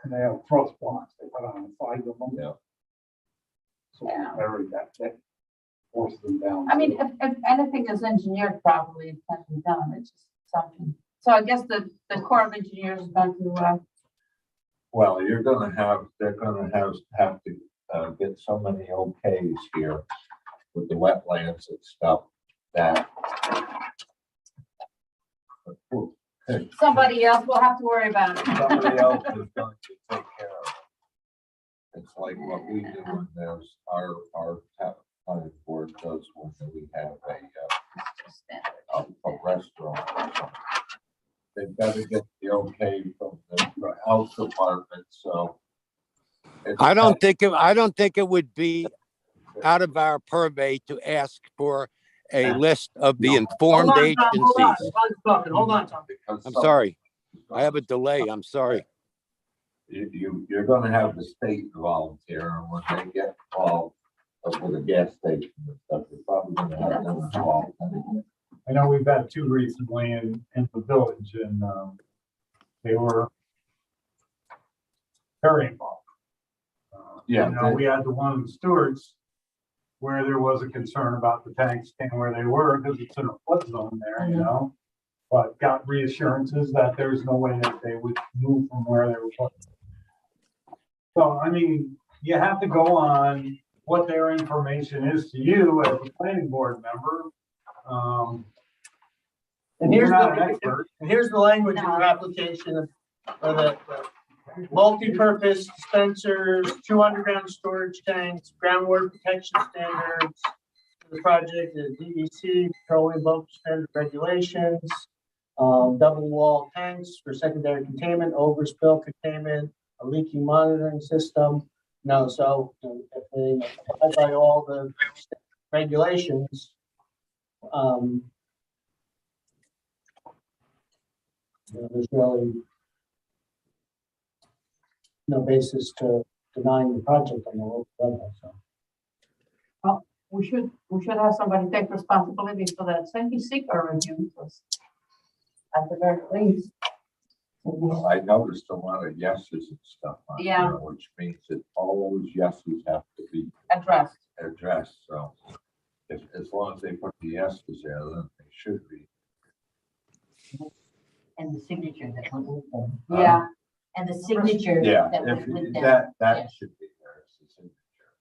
And they have frost blocks they put on the sides of them. Yeah. So they bury that thick, force them down. I mean, if anything is engineered properly, it can be done. It's just something. So I guess the Corps of Engineers is going to, Well, they're gonna have to get so many okays here with the wetlands and stuff that. somebody else will have to worry about it. Somebody else is going to take care of it. It's like what we do when there's our planning board does when we have a restaurant. or something. They've got to get the okay from the health department, so. I don't think it would be out of our purvey to ask for a list of the informed Hold on, Tom, hold on. agencies. Hold on, Tom. Because I'm sorry. I have a delay. I'm sorry. You're gonna have the state involved here, and when they get involved with a gas station and stuff, you're probably gonna have them involved. I know we've had two recently in the village and, they were very involved. Yeah, You know, we had the one in Stewart's where there was a concern about the tanks staying where they were because it's in a flood zone there, you know? But got reassurances that there's no way that they would move from where they were put. So, I mean, you have to go on what their information is to you as a planning board member. And here's You're not an the, expert. and here's the language of your application for the multi-purpose dispensers, 2 underground storage tanks, groundwater protection standards. The project is DEC, petroleum bulk standard regulations, double wall tanks for secondary containment, overspill containment, a leaking monitoring system. No, so if they abide by all the regulations, there's really no basis to denying the project on the local level, so. We should have somebody take responsibility for that safety seeker review, because at the very least, Well, I noticed a lot of yeses and stuff on Yeah. there, which means that all those yeses have to be Addressed. addressed, so as long as they put the yeses there, then they should be. And the signature that went with them. Yeah, And the signature Yeah, that if went with them. that Yeah. should be there as a signature.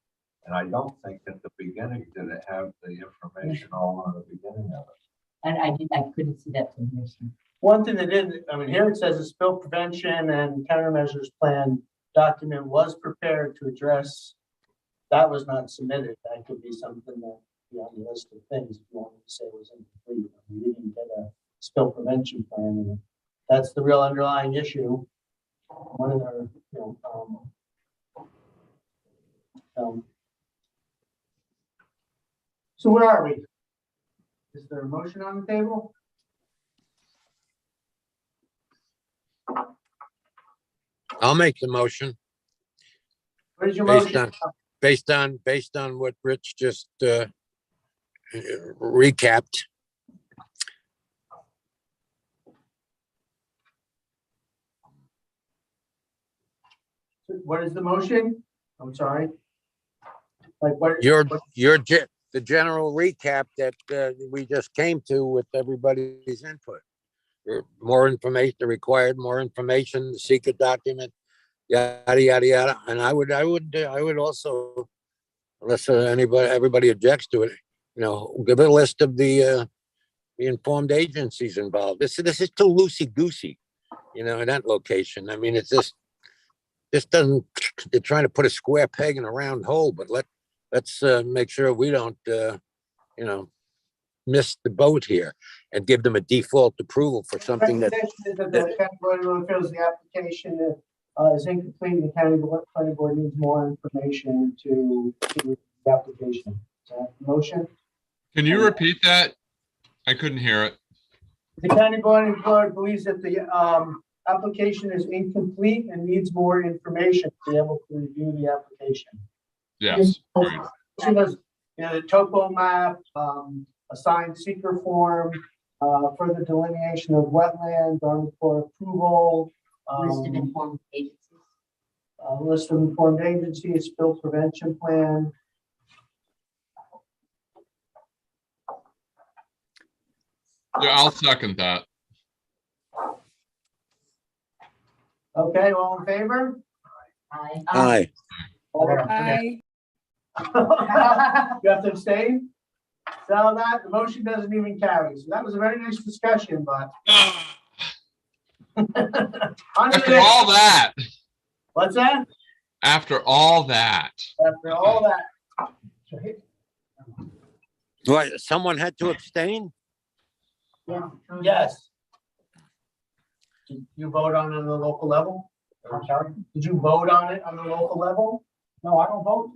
And I don't think at the beginning, did it have the information all on the beginning of it? And I couldn't see that from here. So. One thing that did, I mean, here it says a spill prevention and countermeasures plan document was prepared to address. That was not submitted. That could be something that be on the list of things if you wanted to say it was incomplete. We didn't get a spill prevention plan. And that's the real underlying issue. One of the, so where are we? Is there a motion on the table? I'll make the motion What is your based motion? based on what Rich just recapped. What is the motion? I'm sorry. Like what? The general recap that we just came to with everybody's input. More information required, more information, the secret document, yada, yada, yada. And I would also, unless everybody objects to it, give a list of the informed agencies involved. This is too loosey-goosey, in that location. I mean, it's just doesn't, they're trying to put a square peg in a round hole, but let's make sure we don't, miss the boat here and give them a default approval for something that. Recommendation is that the county board feels the application is incomplete. The county planning board needs more information to the application. Is that the motion? Can you repeat that? I couldn't hear it. The county planning board believes that the application is incomplete and needs more information to be able to review the application. Yes. Agreed. She does, the topo map, assigned seeker form, further delineation of wetlands, Army Corps approval. List of informed agencies. List of informed agencies, spill prevention plan. Yeah, I'll second that. Okay, all in favor? Aye. Aye. You have to abstain? So the motion doesn't even carry. So that was a very nice discussion, but. After all that. What's that? After all that. After all that. What, someone had to abstain? Yes. Did you vote on it on the local level? I'm sorry? Did you vote on it on the local level? No, I don't vote.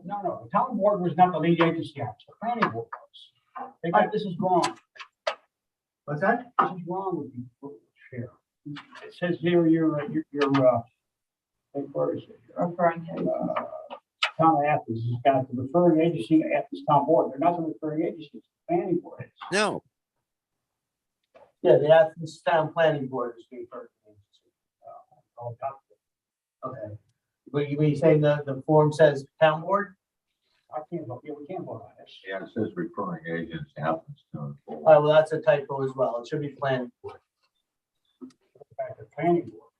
No. The town board was not the lead agency. The planning board was. They got, this is wrong. What's that? This is wrong with you, Chair. It says here, where is it? Referring to. Town of Athens has got the referring agency at this town board. They're not the referring agency, it's the planning board. No. Yeah, the Athens Town Planning Board is being referred to. Okay. But you saying the form says town board? I can't vote. Yeah, we can't vote on this. Yeah, it says referring agents happens to. All right, well, that's a typo as well. It should be planning board. Back to planning board.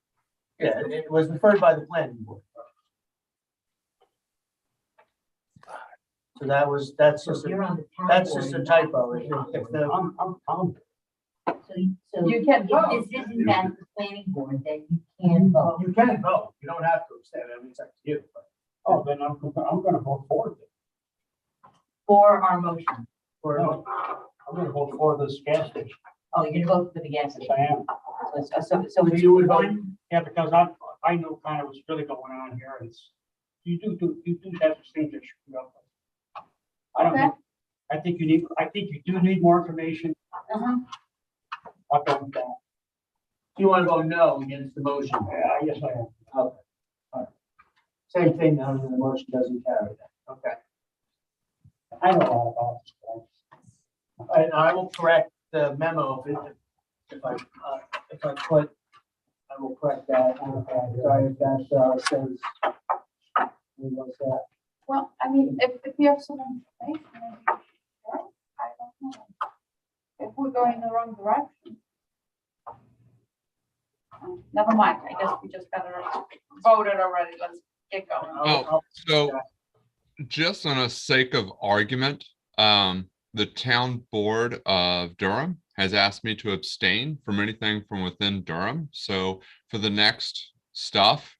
Yeah, it was referred by the planning board. So that's just, You're on the town that's board. just a typo. If the, So You can vote. if this isn't at the planning board, then you can vote. you can vote, you don't have to abstain. I mean, it's up to you. Oh, then I'm gonna vote for it. For our motion. No, I'm gonna vote for this gas station. Oh, you're gonna vote for the gas Yes, station. I am. So So it's you would vote, Yeah, because I know kind of what's really going on here. It's, you do have some things that should be up. I don't know. I think you do need more information. Uh-huh. I'll go with that. you want to vote no against the motion? Yes, I am. Okay. All right. Same thing, now the motion doesn't carry that. Okay. I know all about this. And I will correct the memo if I put, I I will correct that. Sorry if that says. What was that? Well, I mean, if you have some information, maybe you should share it. I don't know. If we're going in the wrong direction. Never mind, I guess we just got it voted already, let's get going. Oh, so just on a sake of argument, the town board of Durham has asked me to abstain from anything from within Durham. So for the next stuff,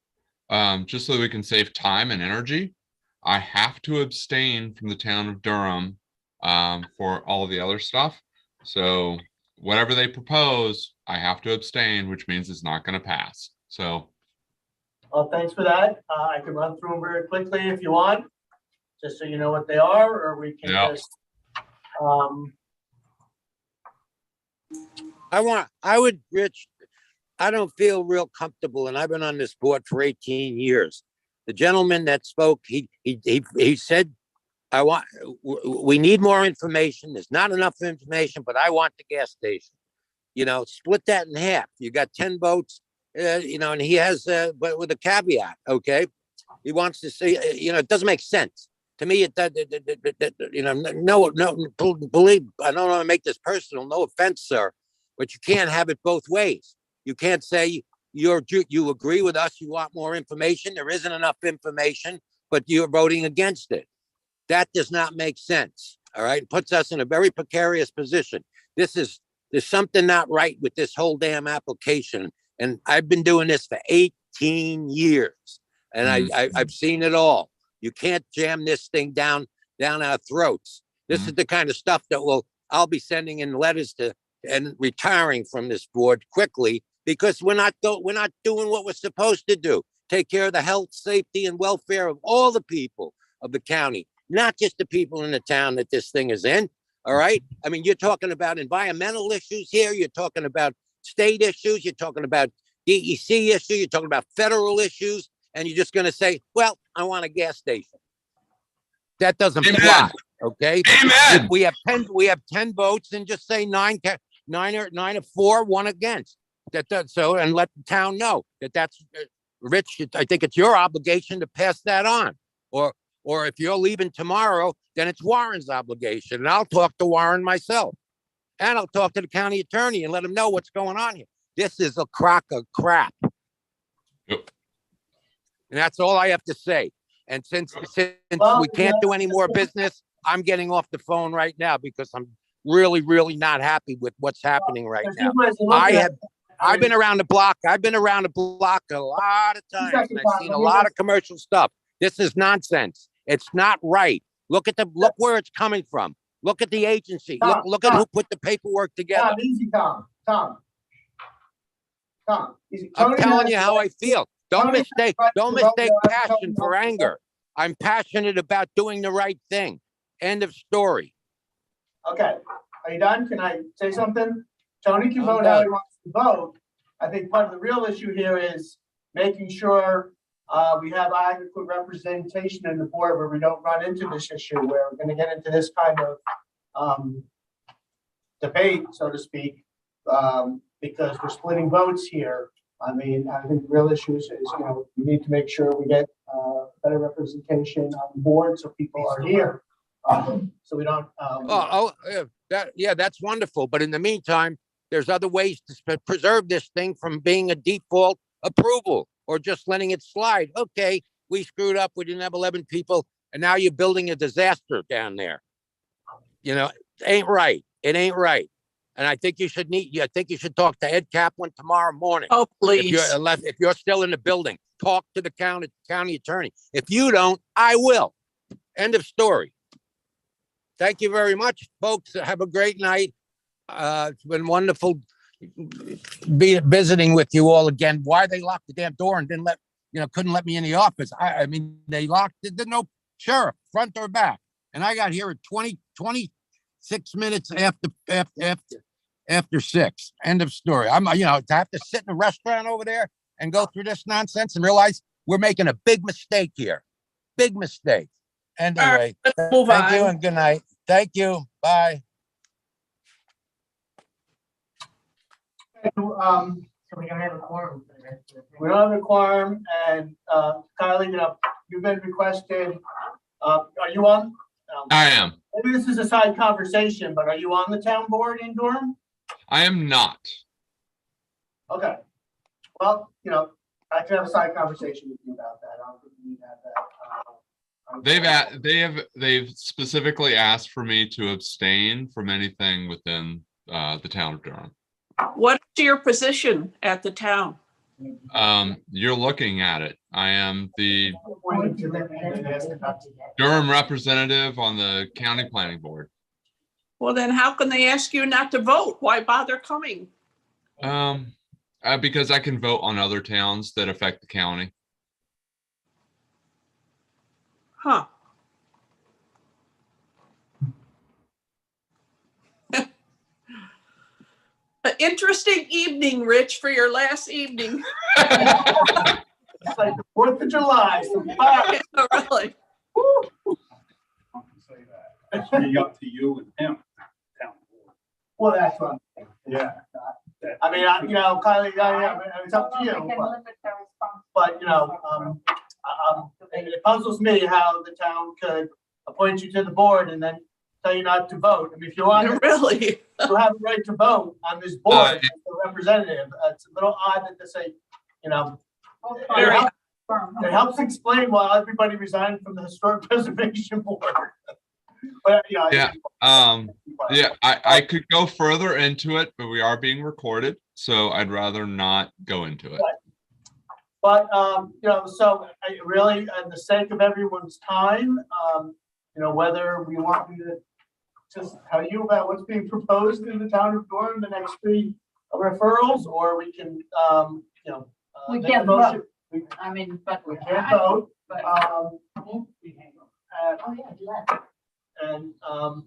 just so that we can save time and energy, I have to abstain from the town of Durham for all the other stuff. So whatever they propose, I have to abstain, which means it's not going to pass. So. Well, thanks for that. I can run through them very quickly if you want, just so you know what they are, or we can Yeah. just, Rich, I don't feel real comfortable, and I've been on this board for 18 years. The gentleman that spoke, he said, we need more information. There's not enough information, but I want the gas station. You know, split that in half. You got 10 votes, you know, and he has, but with a caveat, okay? He wants to say, you know, it doesn't make sense. To me, you know, no, believe, I don't want to make this personal, no offense, sir, but you can't have it both ways. You can't say you agree with us, you want more information. There isn't enough information, but you're voting against it. That does not make sense. All right. It puts us in a very precarious position. There's something not right with this whole damn application. And I've been doing this for 18 years and I've seen it all. You can't jam this thing down our throats. This is the kind of stuff that I'll be sending in letters to and retiring from this board quickly because we're not doing what we're supposed to do. Take care of the health, safety, and welfare of all the people of the county, not just the people in the town that this thing is in. All right. I mean, you're talking about environmental issues here. You're talking about state issues. You're talking about DEC issues. You're talking about federal issues. And you're just going to say, well, I want a gas station. That doesn't fly. Okay. Amen. We have 10 votes and just say nine or 4, 1 against. So, and let the town know that's Rich. I think it's your obligation to pass that on. Or if you're leaving tomorrow, then it's Warren's obligation. And I'll talk to Warren myself. And I'll talk to the county attorney and let him know what's going on here. This is a crock of crap. Yep. And that's all I have to say. And since we can't do any more business, I'm getting off the phone right now because I'm really, really not happy with what's happening right now. I've been around the block. I've been around the block a lot of times and I've seen a lot of commercial stuff. This is nonsense. It's not right. Look where it's coming from. Look at the agency. Look at who put the paperwork together. Tom. I'm telling you how I feel. Don't mistake passion for anger. I'm passionate about doing the right thing. End of story. Okay. Are you done? Can I say something? Tony can vote how he wants to vote. I think part of the real issue here is making sure we have adequate representation in the board where we don't run into this issue where we're going to get into this kind of debate, so to speak, because we're splitting votes here. I mean, I think the real issue is, you know, we need to make sure we get better representation on the board so people are here. So we don't. That's wonderful. But in the meantime, there's other ways to preserve this thing from being a default approval or just letting it slide. Okay, we screwed up. We didn't have 11 people. And now you're building a disaster down there. You know, it ain't right. It ain't right. And I think you should talk to Ed Kaplan tomorrow morning. Oh, please. If you're still in the building, talk to the county attorney. If you don't, I will. End of story. Thank you very much, folks. Have a great night. It's been wonderful visiting with you all again. Why they locked the damn door and couldn't let me in the office? I mean, they locked it. There's no sheriff, front or back. And I got here at 26 minutes after 6. End of story. To have to sit in a restaurant over there and go through this nonsense and realize we're making a big mistake here. Big mistake. Anyway, thank you and good night. Thank you. Bye. So we don't have a quorum for the rest of the thing. We don't have a quorum, and Kylie, you've been requested. Are you on? I am. Maybe this is a side conversation, but are you on the town board in Durham? I am not. Okay. Well, I can have a side conversation with you about that. I don't think we need to have that. They've specifically asked for me to abstain from anything within the town of Durham. What's your position at the town? You're looking at it. I am the Durham representative on the county planning board. Well, then how can they ask you not to vote? Why bother coming? Because I can vote on other towns that affect the county. Huh. An interesting evening, Rich, for your last evening. It's like the 4th of July. So fire. Really? It's really up to you and him. Town board. Well, that's what I'm saying. Yeah. I mean, Kylie, it's up to you. But it puzzles me how the town could appoint you to the board and then tell you not to vote. I mean, if you want, Really? you have a right to vote on this board as a representative. It's a little odd that they say, it helps explain why everybody resigned from the Historic Preservation Board. But Yeah. I could go further into it, but we are being recorded, so I'd rather not go into it. But so I really, in the sake of everyone's time, whether we want me to just tell you about what's being proposed in the town of Durham, the next 3 referrals, or we can, We make a can't motion. vote. I mean, but We can't vote. but- Oh, yeah, do that. And,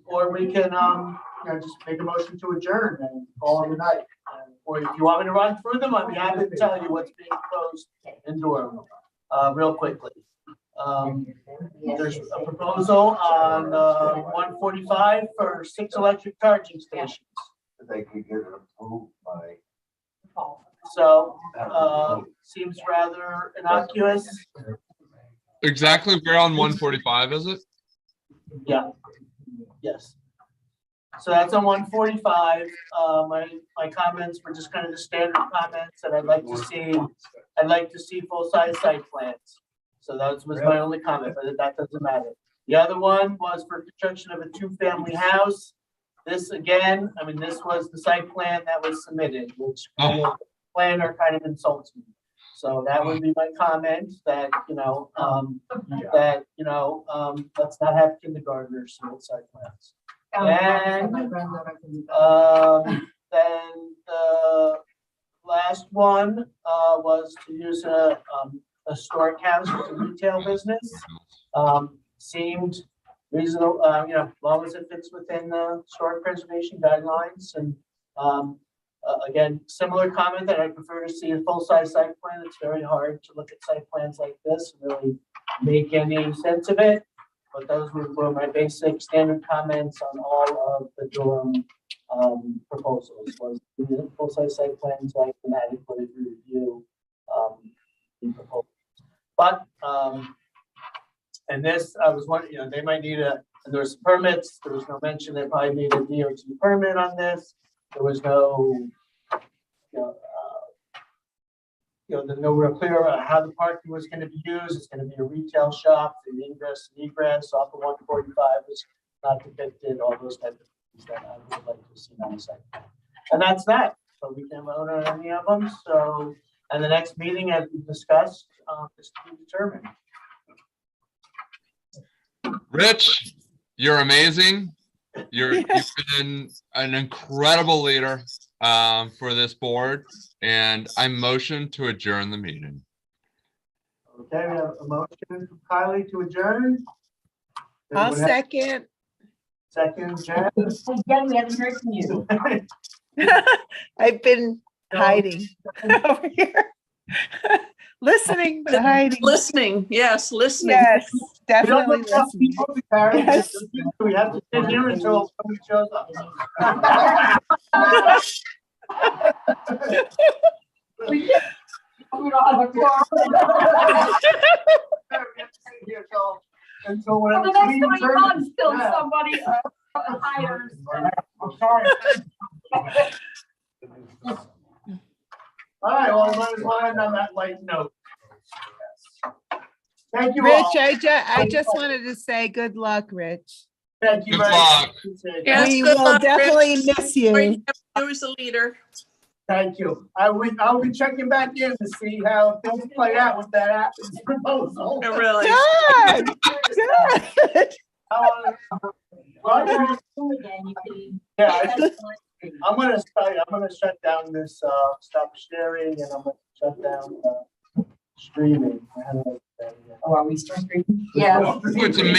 or we can, just make a motion to adjourn and call it a night. Or if you want me to run through them, I'd be happy to tell you what's being proposed in Durham, real quickly. There's a proposal on 145 for 6 electric charging stations. They could get it approved by. So, seems rather innocuous. Exactly where on 145 is it? Yeah. Yes. So that's on 145. My comments were just kind of the standard comments that I'd like to see. I'd like to see full-size site plans. So that was my only comment, but that doesn't matter. The other one was for construction of a 2-family house. This again, this was the site plan that was submitted, which planner kind of insults me. So that would be my comment that, let's not have kindergartners submit site plans. And then the last one was to use a historic house as a retail business. Seemed reasonable, as long as it fits within the historic preservation guidelines. And again, similar comment that I prefer to see a full-size site plan. It's very hard to look at site plans like this and really make any sense of it. But those were my basic standard comments on all of the Durham proposals. Was full-size site plans like an adequate review the proposal. But and this I was wondering, they might need and there's permits. There was no mention they probably need a DOT permit on this. There was no, no real clear about how the parking was going to be used. It's going to be a retail shop. The Ingress and Egress off of 145 is not depicted. All those types of things that I would like to see on the site. And that's that. So we can vote on any of them. So, and the next meeting, as we discussed, is to be determined. Rich, you're amazing. You've been an incredible leader for this board, and I motion to adjourn the meeting. Okay, we have a motion from Kylie to adjourn. I'll second. Second, Jen. Hey, Jen, we haven't heard from you. I've been hiding over here. Listening, but hiding. Listening, yes, listening. Yes, We don't definitely look up listening. people to carry. Yes. We have to sit here until somebody shows up. So when For the it's next clean, 3 turn- months till yeah. somebody hires. I'm sorry. All right, well, might as well end on that light note. Thank you all. Rich, I just wanted to say good luck, Rich. Thank you Good very much. luck. Appreciate it. Yes, We good will luck, Rich. definitely miss Great you. to have you as a leader. Thank you. I'll be checking back in to see how things play out with that Athens proposal. Oh, really. Good, good. Well, Again, you can- yeah, I'm gonna shut down this, stop sharing, and I'm gonna shut down, streaming. I don't know if that- Oh, are we still streaming? Yeah. Oh, it's amazing.